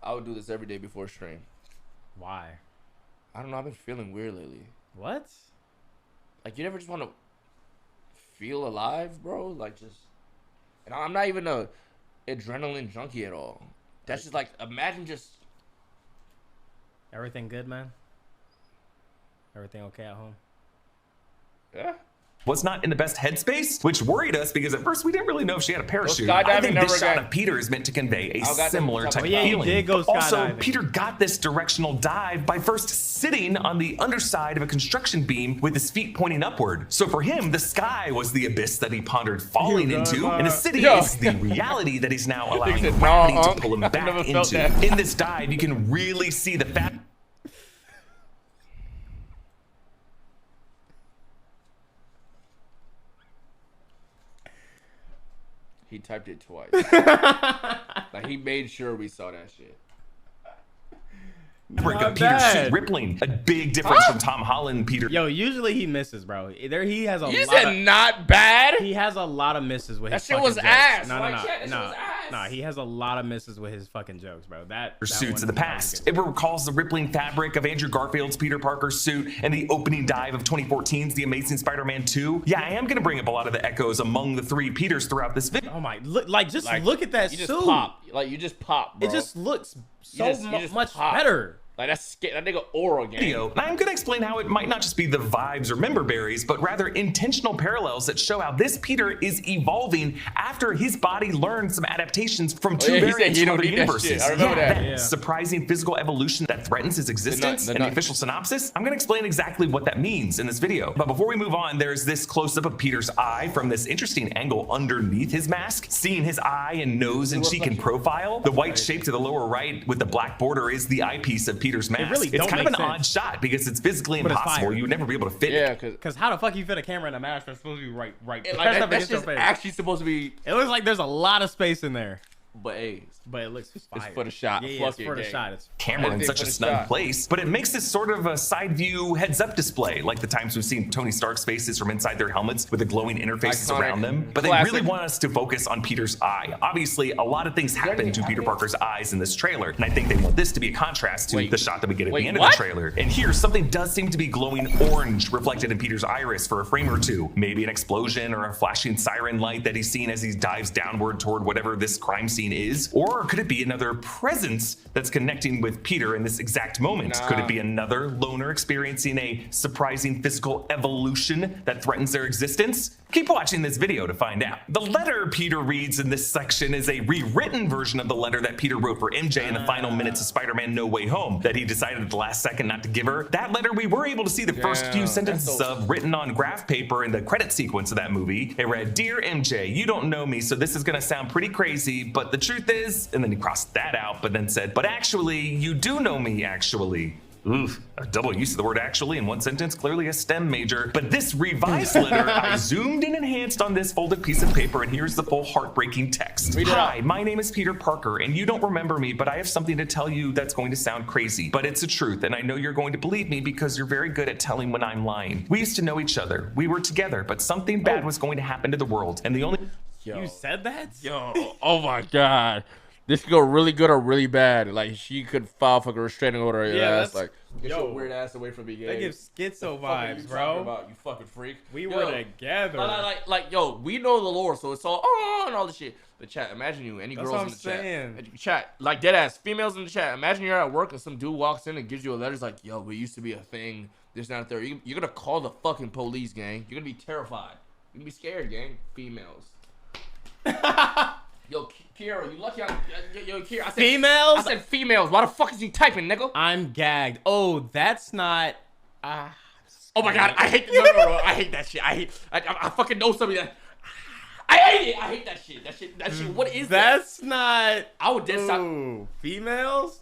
I would do this every day before stream. Why? I don't know. I've been feeling weird lately. What? Like, you never just want to feel alive, bro? Like, just... And I'm not even a adrenaline junkie at all. That's just like, imagine just... Everything good, man? Everything okay at home? Yeah. Was not in the best headspace, which worried us because at first we didn't really know if she had a parachute. Skydiving I think this never shot got- of Peter is meant to convey a got similar that- type Oh, of yeah, he feeling. did go Also, skydiving. Peter got this directional dive by first sitting on the underside of a construction beam with his feet pointing upward. So for him, the sky was the abyss that he pondered falling into, and the city is the reality that he's now allowing said, gravity "No, to Unc, pull him I back never felt into. that." In this dive, you can really see the fact. He typed it twice. Like, he made sure we saw that shit. Fabric Not of Peter's bad. suit rippling. A big difference from Tom Holland, Peter. Yo, usually he misses, bro. He has a You lot said of, not bad? he has a lot of misses with That his shit fucking was jokes. ass. No, Like, shit, that shit was ass. Nah, he has a lot of misses with his fucking jokes, bro. That Suits one- of the that was a past. good It recalls the rippling fabric of Andrew Garfield's Peter Parker's suit and the opening dive of 2014's The Amazing Spider-Man 2. Yeah, I am gonna bring up a lot of the echoes among the three Peters throughout this video. Oh my, look Like, look at that you suit. just pop. Like, you just pop, bro. It just looks so You just much pop. better. Like, that nigga aura game. Video, and I'm going to explain how it might not just be the vibes or member berries, but rather intentional parallels that show how this Peter is evolving after his body learned some adaptations from two yeah, he said variants he from don't other need that universes. shit. I remember that. Yeah. Surprising physical evolution that threatens his existence the and the nut. official synopsis. I'm going to explain exactly what that means in this video. But before we move on, there's this close-up of Peter's eye from this interesting angle underneath his mask, seeing his eye and nose and cheek in profile. The white shape to the lower right with the black border is the eyepiece of Peter's mask. really It's don't kind of make an sense. odd shot because it's physically But it's impossible. fire. You would never be able to fit Yeah, it. because Cause how the fuck you fit a camera in a mask that's supposed to be right like, pressed up that's against your just face? actually supposed to be. It looks like there's a lot of space in there, But hey, but it looks fire. for the shot. Yeah, Fuck it's it, for the gang. shot. It's Camera in Anything such for a the snug shot. place, but it makes this sort of a side view heads-up display, like the times we've seen Tony Stark's faces from inside their helmets with the glowing interfaces Iconic. around them. But Classic. they really want us to focus on Peter's eye. Obviously, a lot of things happen to Peter Parker's eyes in this trailer, and I think they want this to be a contrast to the shot that we get at the end of the trailer. And here, something does seem to be glowing orange reflected in Peter's iris for a frame or two. Maybe an explosion or a flashing siren light that he's seen as he dives downward toward whatever this crime scene scene is? Or could it be another presence that's connecting with Peter in this exact moment? Could it be another loner experiencing a surprising physical evolution that threatens their existence? Keep watching this video to find out. The letter Peter reads in this section is a rewritten version of the letter that Peter wrote for MJ in the final minutes of Spider-Man No Way Home that he decided at the last second not to give her. That letter we were able to see the first few sentences of written on graph paper in the credit sequence of that movie. It read, "Dear MJ, you don't know me, so this is gonna sound pretty crazy, but the truth is," and then he crossed that out, but then said, "But actually, you do know me, actually." Oof, a double use of the word actually in one sentence, clearly a STEM major. But this revised letter, I zoomed and enhanced on this folded piece of paper, and here's the full heartbreaking text. Hi, my name is Peter Parker, and you don't remember me, but I have something to tell you that's going to sound crazy. But it's the truth, and I know you're going to believe me because you're very good at telling when I'm lying. We used to know each other. We were together, but something bad was going to happen to the world, and the only... You said that? Yo, oh my God. This could go really good or really bad. Like, she could file for a restraining order. Yeah, that's like, get your weird ass away from me, That gives schizo vibes, bro. About, you fucking freak. We were together. Like, yo, we know the lore, so it's all and all the shit. But chat, imagine you, any girls in the chat. Chat, like dead ass, females in the chat. Imagine you're at work and some dude walks in and gives you a letter. It's like, yo, we used to be a thing. This, not there. You're gonna call the fucking police, gang. You're gonna be terrified. You're gonna be scared, gang. Females. Yo, Kira, you lucky yo, Kira, I said females? I said females. Why the fuck is you typing, nigga? I'm gagged. Oh, that's not... oh my God, I hate no, I hate that shit. I fucking know somebody that... I hate it. I hate that shit. That shit, what is that? That's not... I would dead stop. Females?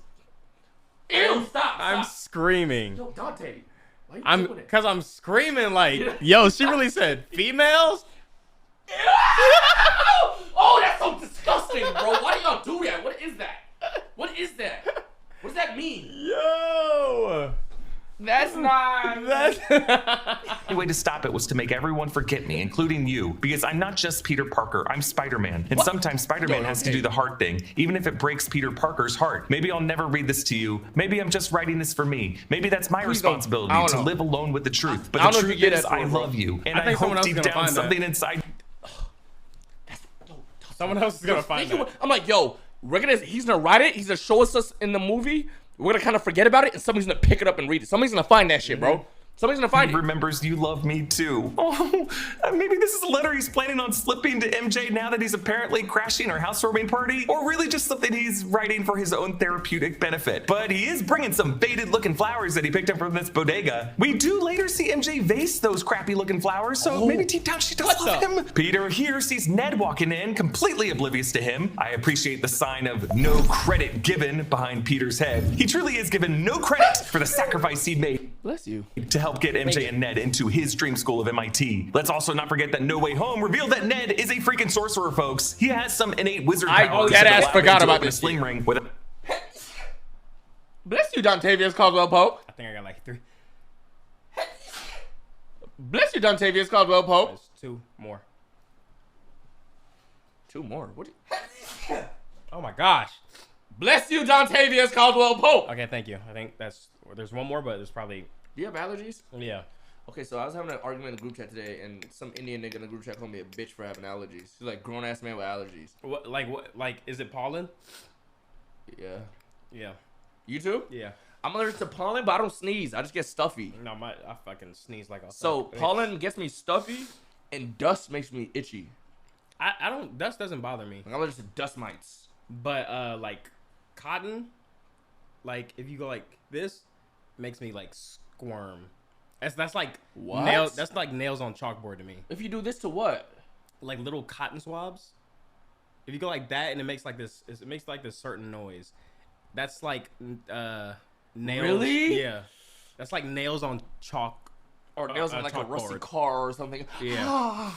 Ew, stop. I'm screaming. Yo, Dante, why you doing it? Because I'm screaming like, yo, she really said females? Oh, that's so disgusting, bro. Why do y'all do that? What is that? What is that? What does that mean? Yo. That's not... The only way to stop it was to make everyone forget me, including you, because I'm not just Peter Parker, I'm Spider-Man. And sometimes Spider-Man has to do the hard thing, even if it breaks Peter Parker's heart. Maybe I'll never read this to you. Maybe I'm just writing this for me. Maybe that's my responsibility to live alone with the truth. But the truth is, I love you. And I hope deep down something inside... Someone else is gonna find it. I'm like, yo, he's gonna write it, he's gonna show us in the movie, we're gonna kind of forget about it, and somebody's gonna pick it up and read it. Somebody's gonna find that shit, bro. Somebody's gonna find it. Remembers you love me too. Oh, maybe this is a letter he's planning on slipping to MJ now that he's apparently crashing our housewarming party, or really just something he's writing for his own therapeutic benefit. But he is bringing some faded looking flowers that he picked up from this bodega. We do later see MJ vase those crappy looking flowers, so maybe deep down she does love him. Peter here sees Ned walking in, completely oblivious to him. I appreciate the sign of no credit given behind Peter's head. He truly is given no credit for the sacrifice he made. Bless you. To help get MJ and Ned into his dream school of MIT. Let's also not forget that No Way Home revealed that Ned is a freaking sorcerer, folks. He has some innate wizard powers. That ass forgot about this sling ring with a... Bless you, Dontavious Caldwell Pope. I think I got like 3. Bless you, Dontavious Caldwell Pope. There's 2 more. 2 more? What? Oh my gosh. Bless you, Dontavious Caldwell Pope. Okay, thank you. I think there's 1 more, but there's probably... Do you have allergies? Yeah. Okay, so I was having an argument in the group chat today, and some Indian nigga in the group chat called me a bitch for having allergies. He's like, grown-ass man with allergies. What? Like, is it pollen? Yeah. Yeah. You too? Yeah. I'm allergic to pollen, but I don't sneeze. I just get stuffy. No, I fucking sneeze like a... So, pollen gets me stuffy, and dust makes me itchy. I don't... Dust doesn't bother me. I'm allergic to dust mites. But, like, cotton, like, if you go like this, makes me, like, squirm. That's like what? Nails. That's like nails on chalkboard to me. If you do this to what? Like little cotton swabs. If you go like that and it makes like this, it makes like this certain noise. That's like nails. Really? Yeah. That's like nails on chalk. Or nails on like a rusty car or something. Yeah.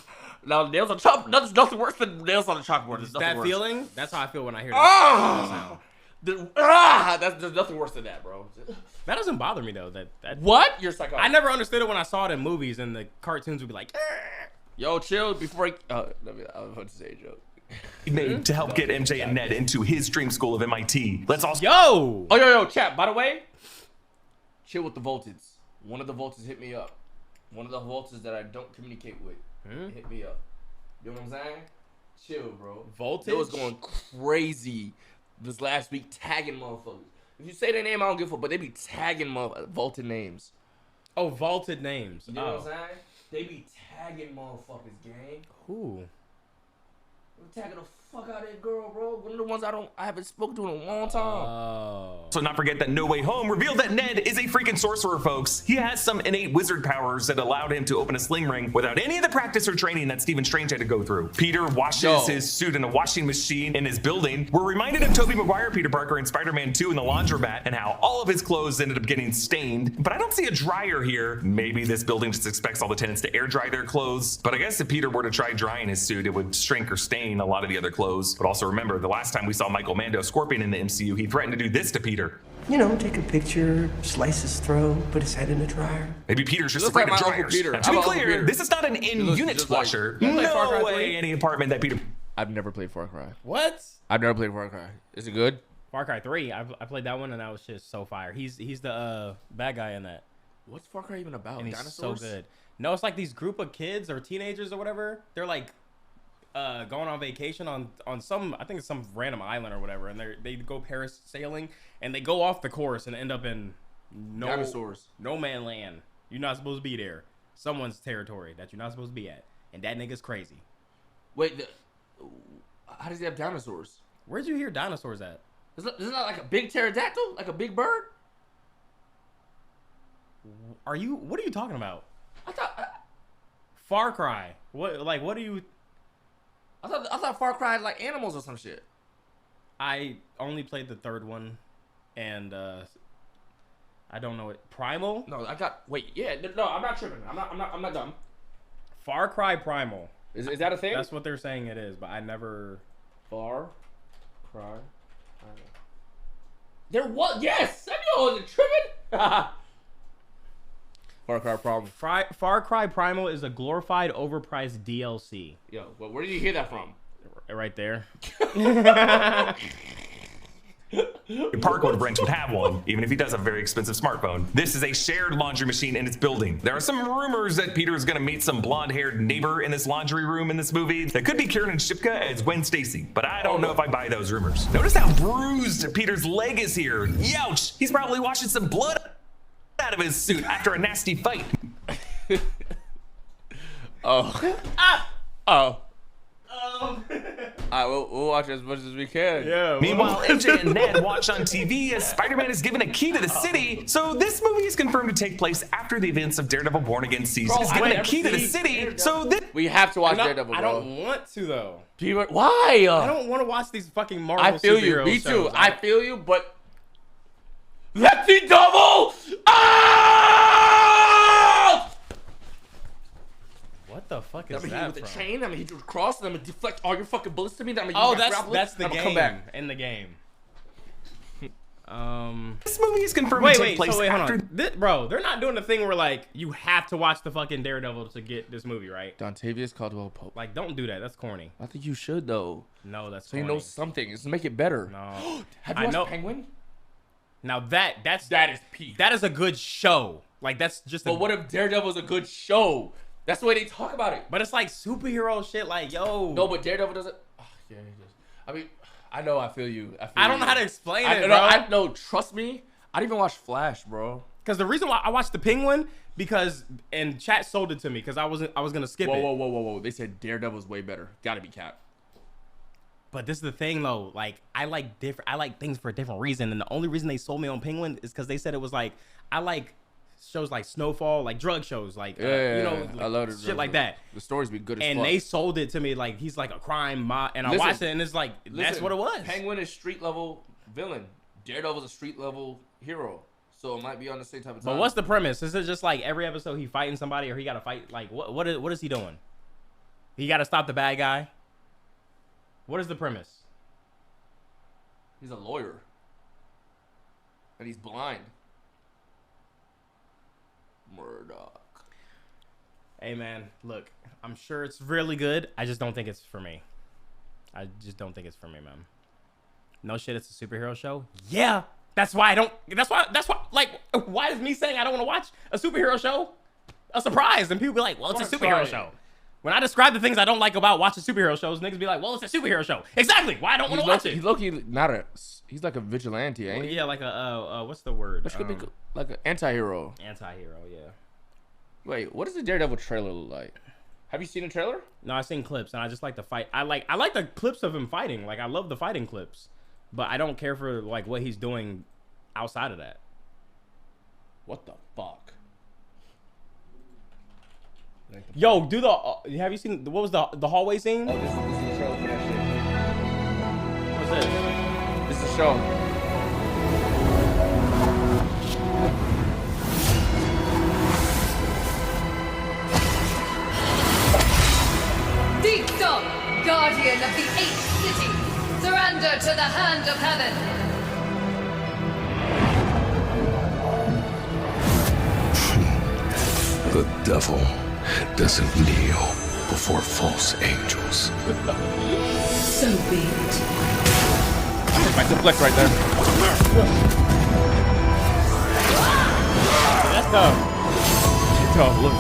Now nails on chalk. There's nothing worse than nails on a chalkboard. There's nothing that worse. Feeling? That's how I feel when I hear that. There's nothing worse than that, bro. That doesn't bother me though. That what? You're psychotic. I never understood it when I saw it in movies and the cartoons would be like, yo, chill before I was about to say a joke. Made to help get MJ and Ned into his dream school of MIT. Let's also yo, chat. By the way, chill with the Voltids. One of the Voltids hit me up. One of the Voltids that I don't communicate with hit me up. You know what I'm saying? chill, bro. Voltage? It was going crazy this last week, tagging motherfuckers. If you say their name, I don't give a fuck, but they be tagging vaulted names. Oh, vaulted names. You know what I'm saying? They be tagging motherfuckers, gang. Who? I'm tagging the fuck out of that girl, bro. One of the ones I haven't spoken to in a long time. So not forget that No Way Home revealed that Ned is a freaking sorcerer, folks. He has some innate wizard powers that allowed him to open a sling ring without any of the practice or training that Stephen Strange had to go through. Peter washes his suit in a washing machine in his building. We're reminded of Tobey Maguire Peter Parker in Spider-Man 2 in the laundromat and how all of his clothes ended up getting stained. But I don't see a dryer here. Maybe this building just expects all the tenants to air dry their clothes. But I guess if Peter were to try drying his suit, it would shrink or stain a lot of the other clothes. But also remember, the last time we saw Michael Mando Scorpion in the MCU, he threatened to do this to Peter. You know, take a picture, slice his throat, put his head in the dryer. Maybe Peter's just afraid of dryers. Now, to be clear, this is not an in-unit washer. No way any apartment that Peter... I've never played Far Cry. What? I've never played Far Cry. Is it good? Far Cry 3. I played that one and that was just so fire. He's the bad guy in that. What's Far Cry even about? And he's Dinosaurs? so good. No, it's like these group of kids or teenagers or whatever. They're like going on vacation on some, I think it's some random island or whatever, and they go parasailing and they go off the course and end up in dinosaurs, no man land. You're not supposed to be there. Someone's territory that you're not supposed to be at, and that nigga's crazy. Wait, how does he have dinosaurs? Where'd you hear dinosaurs at? Isn't that like a big pterodactyl, like a big bird? What are you talking about? I thought Far Cry. What are you? I thought Far Cry had like animals or some shit. I only played the third one, and I don't know it. Primal? No, no, I'm not tripping. I'm not dumb. Far Cry Primal. Is that a thing? That's what they're saying it is, but I never. Far Cry Primal. There was, yes! Samuel wasn't tripping! Far Cry Primal. Far Cry Primal is a glorified, overpriced DLC. Yo, well, where did you hear that from? Right there. Parker would Brent would have one, even if he does have a very expensive smartphone. This is a shared laundry machine in its building. There are some rumors that Peter is going to meet some blonde-haired neighbor in this laundry room in this movie. That could be Kieran Shipka as Gwen Stacy, but I don't know if I buy those rumors. Notice how bruised Peter's leg is here. Youch! He's probably washing some blood out of his suit after a nasty fight. We'll watch as much as we can. Yeah. Meanwhile, MJ and Ned watch on TV as Spider-Man is given a key to the city. So this movie is confirmed to take place after the events of Daredevil Born Again season. Is given a key to the city. So this we have to watch Daredevil, bro. I don't want to though. Why? I don't want to watch these fucking Marvel I feel you. superhero Me too. shows. I feel you, but let's see double. Ah! What the fuck is That that with from? the chain. I mean, he drew cross, and I'm gonna deflect all your fucking bullets to me. Then I'm Oh, gonna that's the game. Come back. In the game. This movie is confirmed to take place hold after. on. Bro, they're not doing the thing where like you have to watch the fucking Daredevil to get this movie, right? Dontavious Caldwell Pope. Like, don't do that. That's corny. I think you should though. No, that's So corny. you know something. It's to make it better. No. Have you watched Penguin? Now that is peak. That is a good show. Like that's just. But what if Daredevil's a good show? That's the way they talk about it. But it's like superhero shit. Like, yo. No, but Daredevil doesn't. Oh, yeah, he does. I mean, I know. I feel you. I don't know how to explain it, bro. No, trust me. I didn't even watch Flash, bro. Because the reason why I watched the Penguin and chat sold it to me because I was gonna skip it. Whoa. They said Daredevil's way better. Gotta be cap. But this is the thing though. Like I like things for a different reason, and the only reason they sold me on Penguin is because they said it was like I like shows like Snowfall, like drug shows, like you know, I love it, shit like that. The stories be good as and fuck. they sold it to me like he's like a crime mob, and I watched it and it's like that's what it was. Penguin is street level villain. Daredevil's a street level hero, so it might be on the same type of time. But what's the premise? Is it just like every episode he fighting somebody, or he got to fight? Like what is he doing? He got to stop the bad guy. What is the premise? He's a lawyer, and he's blind. Murdoch. Hey man, look, I'm sure it's really good. I just don't think it's for me. Man. No shit, it's a superhero show. Yeah, that's why. Like, why is me saying I don't want to watch a superhero show a surprise? And people be like, well, it's a superhero show. When I describe the things I don't like about watching superhero shows, niggas be like, well, it's a superhero show. Exactly. Why I don't want to watch it. He's low-key not a... He's like a vigilante, ain't he? Yeah, like a, what's the word? Which could be like an anti-hero. Anti-hero, yeah. Wait, what does the Daredevil trailer look like? Have you seen the trailer? No, I've seen clips, and I just like the fight. I like the clips of him fighting. Like, I love the fighting clips. But I don't care for, like, what he's doing outside of that. What the fuck? Yo, do the... have you seen... What was the hallway scene? Oh, this is the trailer for that shit. What's this? This is a show. Deep Dog, guardian of the 8th city, surrender to the hand of heaven. The devil doesn't kneel before false angels. So be it. My deflect right there. That's tough. Tough, look.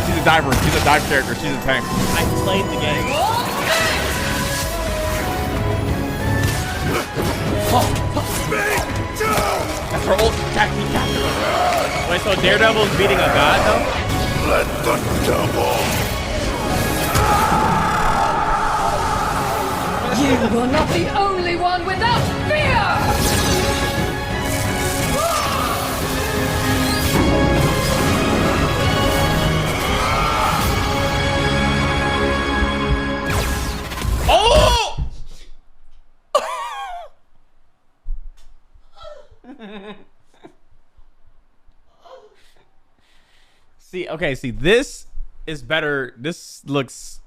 She's a diver. She's a dive character. She's a tank. I played the game. That's her ult. Wait, so Daredevil's beating a god, though? Let the devil. You are not the only one without fear! Oh! See, this is better. This looks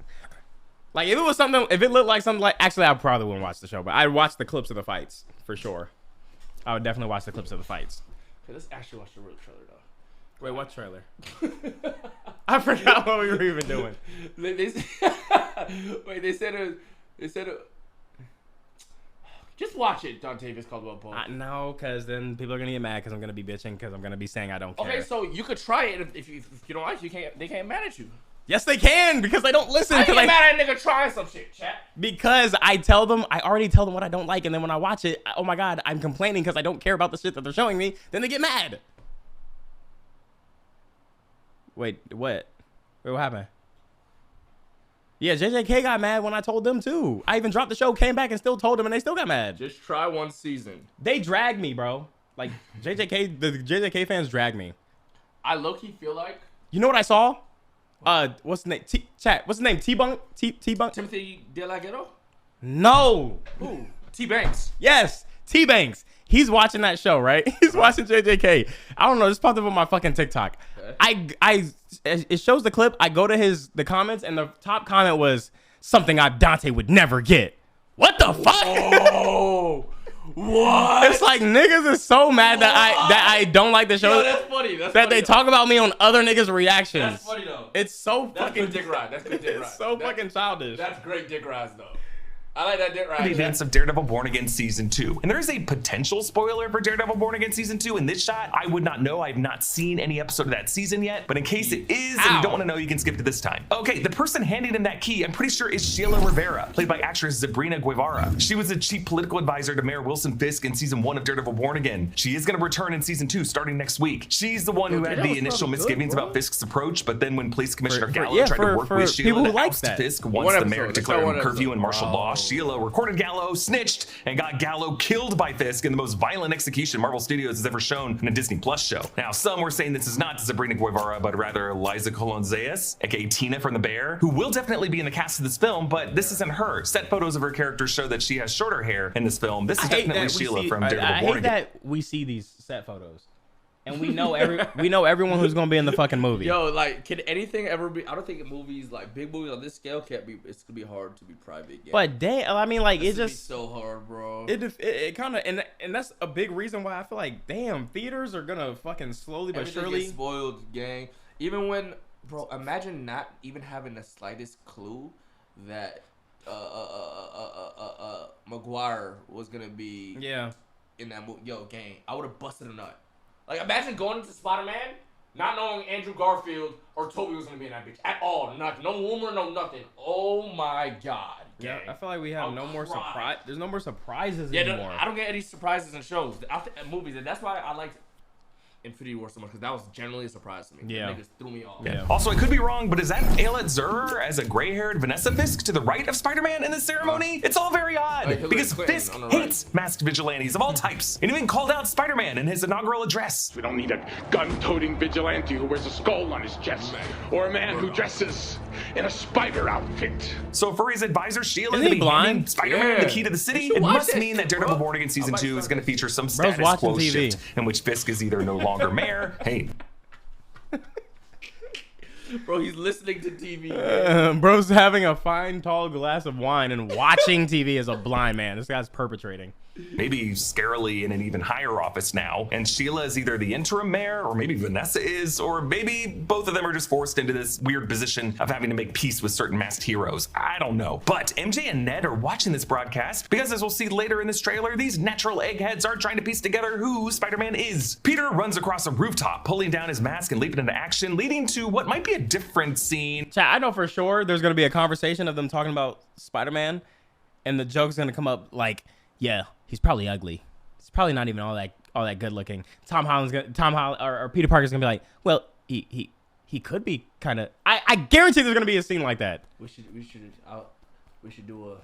like if it was something, if it looked like something like, actually, I probably wouldn't watch the show, but I'd watch the clips of the fights for sure. I would definitely watch the clips of the fights. Okay, let's actually watch the real trailer though. Wait, what trailer? I forgot what we were even doing. They said just watch it, Dontai, if it's called Well Bold. No, because then people are gonna get mad because I'm gonna be bitching because I'm gonna be saying I don't care. Okay, so you could try it if you don't like it, they can't mad at you. Yes, they can because they don't listen. I get mad at a nigga trying some shit, chat. Because I already tell them what I don't like, and then when I watch it, oh my god, I'm complaining because I don't care about the shit that they're showing me. Then they get mad. Wait, what? Wait, what happened? Yeah, JJK got mad when I told them too. I even dropped the show, came back, and still told them, and they still got mad. Just try one season. They dragged me, bro. Like JJK, the JJK fans dragged me. I low-key feel like. You know what I saw? What's the name? Chat. What's the name? T-Bunk? T-Bunk? Timothy De La Ghetto? No. Who? T-Banks. Yes, T-Banks. He's watching that show, right? He's watching JJK. I don't know. This popped up on my fucking TikTok. Okay. It shows the clip. I go to the comments, and the top comment was something Dontai would never get. What the fuck? Oh, what? It's like niggas is so mad that I don't like the show. Yo, that's funny. That's that funny they talk about me on other niggas' reactions. That's funny though. It's so that's fucking good dick ride. That's good dick ride. It's so fucking childish. That's great dick rides though. I like that dick ride. The events of Daredevil Born Again Season 2. And there is a potential spoiler for Daredevil Born Again Season 2 in this shot. I would not know. I have not seen any episode of that season yet. But in case it is and you don't want to know, you can skip to this time. Okay, the person handing him that key, I'm pretty sure is Sheila Rivera, played by actress Sabrina Guevara. She was the chief political advisor to Mayor Wilson Fisk in Season 1 of Daredevil Born Again. She is going to return in Season 2 starting next week. She's the one who had the initial misgivings about Fisk's approach, but then when Police Commissioner Gallo tried to work with Sheila to oust Fisk once the mayor declared curfew and martial law, Sheila recorded Gallo, snitched, and got Gallo killed by Fisk in the most violent execution Marvel Studios has ever shown in a Disney Plus show. Now, some were saying this is not Sabrina Guevara, but rather Liza Colon-Zayas, aka Tina from The Bear, who will definitely be in the cast of this film, but this isn't her. Set photos of her character show that she has shorter hair in this film. This is definitely Sheila from Daredevil Born Again. I hate that we see these set photos. And we know everyone who's gonna be in the fucking movie. Yo, like, can anything ever be? I don't think movies like big movies on this scale can't be. It's gonna be hard to be private. Yet. But damn, I mean, like this it just be so hard, bro. It kind of and that's a big reason why I feel like damn theaters are gonna fucking slowly but surely get spoiled, gang. Even when, bro, imagine not even having the slightest clue that Maguire was gonna be in that movie. Yo, gang, I would have busted a nut. Like, imagine going into Spider-Man Not knowing Andrew Garfield or Toby was gonna be in that bitch at all. Nothing. No rumor, no nothing. Oh my god. Yeah, I feel like we have no more surprise. There's no more surprises Yeah, anymore. I don't get any surprises in shows, movies, and that's why I liked Infinity War so much, because that was generally a surprise to me. Yeah. The niggas threw me off. Yeah. Also, I could be wrong, but is that Ayelet Zur as a gray-haired Vanessa Fisk to the right of Spider-Man in this ceremony? It's all very odd, because Fisk hates masked vigilantes of all types, and even called out Spider-Man in his inaugural address. We don't need a gun-toting vigilante who wears a skull on his chest, or a man who dresses in a spider outfit. So for his advisor Sheila Isn't to he be blind? handing Spider-Man the key to the city, it must mean that Daredevil Born Again Season 2 is going to feature some status quo shift in which Fisk is either no longer mayor. Hey. Bro, he's listening to TV. Bro's having a fine, tall glass of wine and watching TV as a blind man. This guy's perpetrating. Maybe scarily in an even higher office now, and Sheila is either the interim mayor, or maybe Vanessa is, or maybe both of them are just forced into this weird position of having to make peace with certain masked heroes. I don't know. But MJ and Ned are watching this broadcast because, as we'll see later in this trailer, these natural eggheads are trying to piece together who Spider-Man is. Peter runs across a rooftop, pulling down his mask and leaping into action, leading to what might be a different scene. Chat, I know for sure there's gonna be a conversation of them talking about Spider-Man, and the joke's gonna come up like, yeah, he's probably ugly. He's probably not even all that good looking. Tom Holland or Peter Parker's gonna be like, well, he could be kind of. I guarantee there's gonna be a scene like that. We should do a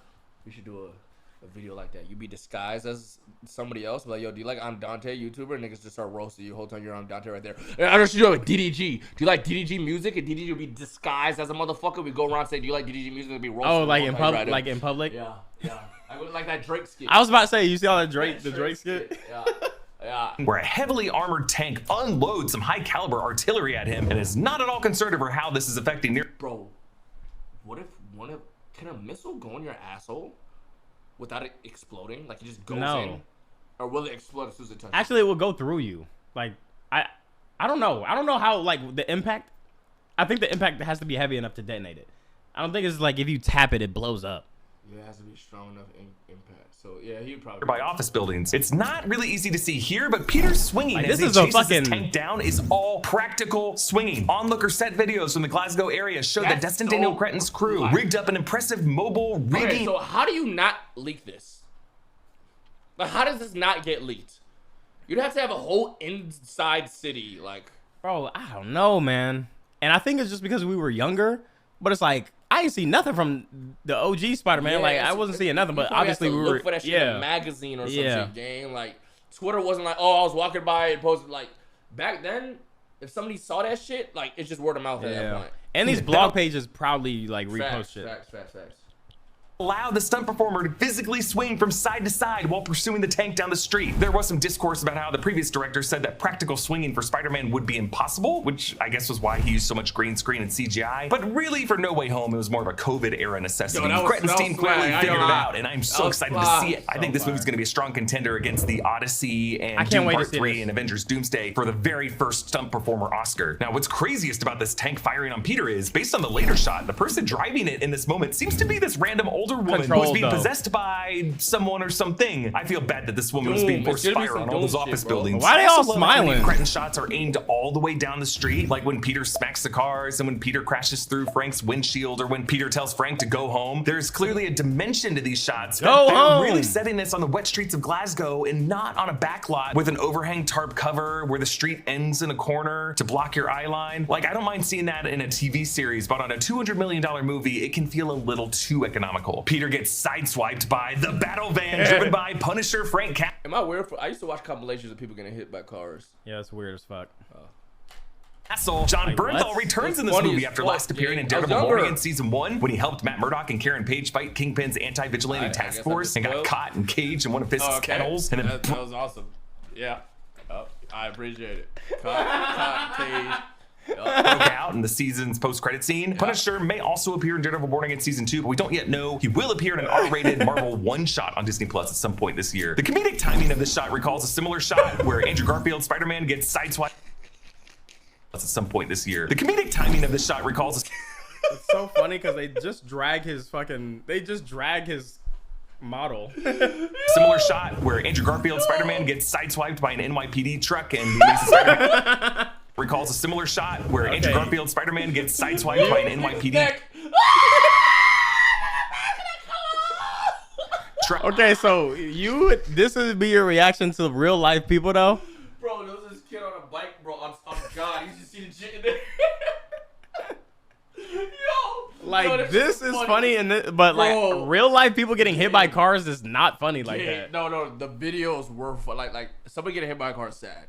video like that. You be disguised as somebody else. Like, yo, do you like I'm Dontai, YouTuber? And niggas just start roasting you. Whole time you're I'm Dontai right there. I don't know, DDG. Do you like DDG music? And DDG will be disguised as a motherfucker. We go around and say, do you like DDG music? It'll be roasted. Oh, like in public? Like in public? Yeah. I would like that Drake skit. I was about to say, you see all the Drake skit? Yeah. Where a heavily armored tank unloads some high caliber artillery at him and is not at all concerned over how this is affecting near. Bro, can a missile go in your asshole without it exploding? Like it just goes in? Or will it explode as soon as it touches? Actually, it will go through you. Like, I don't know. I don't know how, like, the impact. I think the impact has to be heavy enough to detonate it. I don't think it's like if you tap it, it blows up. Yeah, it has to be strong enough impact. So yeah, he would probably by office buildings. It's not really easy to see here, but Peter's swinging like, as he chases his tank down is all practical swinging. Onlooker set videos from the Glasgow area show that Destin Daniel Cretton's crew rigged up an impressive mobile rigging. Okay, so how do you not leak this? Like, how does this not get leaked? You'd have to have a whole inside city, like. Bro, I don't know, man. And I think it's just because we were younger, but it's like, I ain't see nothing from the OG Spider-Man. Yeah, like, I wasn't seeing nothing, but obviously we were. Look for that shit in a magazine or some shit, game. Like, Twitter wasn't like, oh, I was walking by and posted. Like, back then, if somebody saw that shit, like, it's just word of mouth at that point. And these blog pages proudly, like, repost shit. Facts. Allow the stunt performer to physically swing from side to side while pursuing the tank down the street. There was some discourse about how the previous director said that practical swinging for Spider-Man would be impossible, which I guess was why he used so much green screen and CGI. But really, for No Way Home, it was more of a COVID-era necessity. Cretton's team clearly figured it out, and I'm so excited to see it. I think this movie's going to be a strong contender against The Odyssey and Doom Part 3 and Avengers Doomsday for the very first stunt performer Oscar. Now, what's craziest about this tank firing on Peter is, based on the later shot, the person driving it in this moment seems to be this random older woman who's being possessed by someone or something. I feel bad that this woman was being forced to fire on all those office buildings. Why are they all smiling? Cretton shots are aimed all the way down the street, like when Peter smacks the cars and when Peter crashes through Frank's windshield or when Peter tells Frank to go home. There's clearly a dimension to these shots. They're really setting this on the wet streets of Glasgow and not on a backlot with an overhang tarp cover where the street ends in a corner to block your eye line. Like, I don't mind seeing that in a TV series, but on a $200 million movie, it can feel a little too economical. Peter gets sideswiped by the battle van driven by Punisher Frank Cap. Am I weird? I used to watch compilations of people getting hit by cars. Yeah, that's weird as fuck. John Bernthal returns in this movie after last appearing in Daredevil Born Again Season 1 when he helped Matt Murdock and Karen Page fight Kingpin's anti-vigilante task force and got caught and caged in one of Fisk's kennels. And then that was awesome. Yeah. I appreciate it. Caught, caged. Broke out in the season's post-credit scene. Punisher may also appear in Daredevil Born Again Season 2, but we don't yet know. He will appear in an R-rated Marvel one-shot on Disney Plus at some point this year. The comedic timing of this shot recalls a similar shot where Andrew Garfield's Spider-Man gets sideswiped at some point this year. The comedic timing of this shot recalls It's so funny because they just drag his model. Similar shot where Andrew Garfield's Spider-Man gets sideswiped by an NYPD truck and he makes Spider-Man. recalls a similar shot where Andrew Garfield Spider-Man gets sideswiped by an NYPD. Okay, so this would be your reaction to real life people though? Bro, there was this kid on a bike, bro. On God, you just see the shit in there. Like, this is funny, but like real life people getting hit by cars is not funny like that. No, the videos were like somebody getting hit by a car is sad.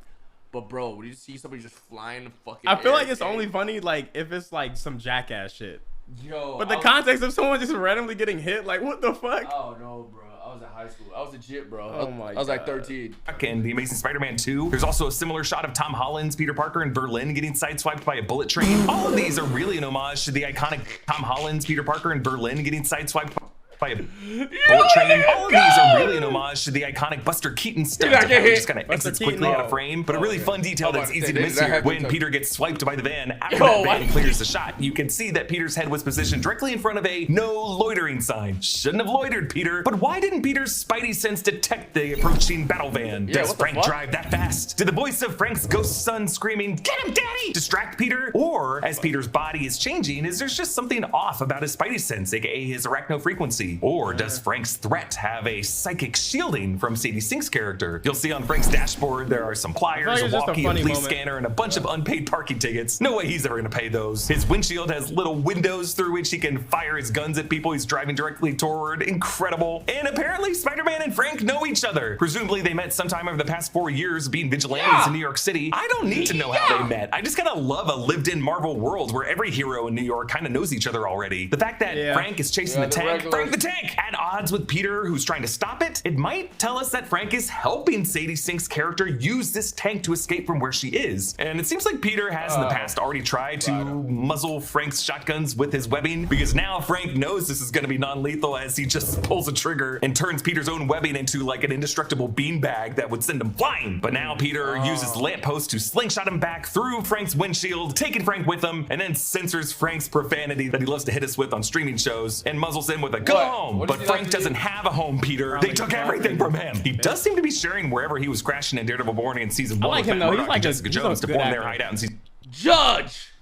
But bro, when you see somebody just flying the fucking I feel like it's only funny like if it's like some jackass shit. Yo, but the context of someone just randomly getting hit, like what the fuck? Oh no, bro. I was in high school. I was legit, bro. Oh my God. I was like 13. In The Amazing Spider-Man 2, there's also a similar shot of Tom Holland's Peter Parker in Berlin getting sideswiped by a bullet train. All of these are really an homage to the iconic Tom Holland's Peter Parker in Berlin getting sideswiped by a bullet train. All of these are really an homage to the iconic Buster Keaton stunt. It just kind of exits quickly out of frame, but a really fun detail that's easy to miss here. When Peter gets swiped by the van, after that van clears the shot, you can see that Peter's head was positioned directly in front of a no loitering sign. Shouldn't have loitered, Peter. But why didn't Peter's spidey sense detect the approaching battle van? Does Frank drive that fast? Did the voice of Frank's ghost son screaming, "Get him, Daddy!" distract Peter? Or, as Peter's body is changing, is there just something off about his spidey sense, aka his arachno frequency? Or does Frank's threat have a psychic shielding from Sadie Sink's character? You'll see on Frank's dashboard there are some pliers, a walkie, a police scanner, and a bunch of unpaid parking tickets. No way he's ever gonna pay those. His windshield has little windows through which he can fire his guns at people he's driving directly toward. Incredible. And apparently Spider-Man and Frank know each other. Presumably they met sometime over the past 4 years being vigilantes in New York City. I don't need to know how they met. I just kind of love a lived-in Marvel world where every hero in New York kind of knows each other already. The fact that Frank is chasing the tank, Frank the Tank, at odds with Peter, who's trying to stop it, it might tell us that Frank is helping Sadie Sink's character use this tank to escape from where she is. And it seems like Peter has in the past already tried to muzzle Frank's shotguns with his webbing, because now Frank knows this is going to be non-lethal as he just pulls a trigger and turns Peter's own webbing into like an indestructible beanbag that would send him flying. But now Peter uses the lamppost to slingshot him back through Frank's windshield, taking Frank with him, and then censors Frank's profanity that he loves to hit us with on streaming shows and muzzles him with a "go home." But Frank doesn't have a home, Peter. They took everything from him. He does seem to be sharing wherever he was crashing in Daredevil Born in season 1. I like him though. He's like Jessica Jones to form their hideout in season. Judge,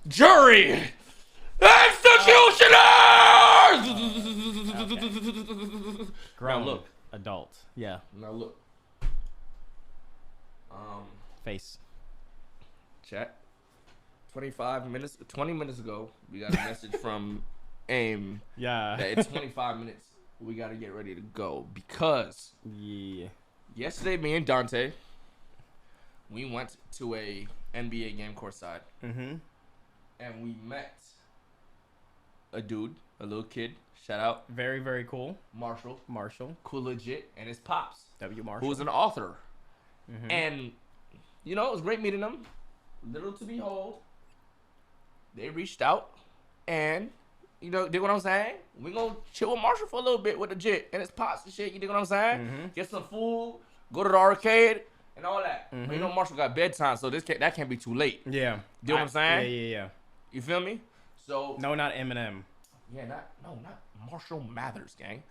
jury, executioners. Grown, look, adult. Yeah. Now look. Face. Chat. 20 minutes ago, we got a message from AIM. Yeah. That it's 25 minutes. We got to get ready to go because yesterday, me and Dontai, we went to a NBA game courtside. And we met a dude, a little kid. Shout out. Very, very cool. Marshall. Cool legit. And his pops. W. Marshall. Who's an author. And, you know, it was great meeting them. Little to behold, they reached out and, you know, dig what I'm saying? We gonna chill with Marshall for a little bit with the jit and his pops and shit, you dig what I'm saying? Get some food, go to the arcade, and all that. But you know Marshall got bedtime, so that can't be too late. Yeah. You know what I'm saying? Yeah. You feel me? So no, not Eminem. Yeah, not Marshall Mathers, gang.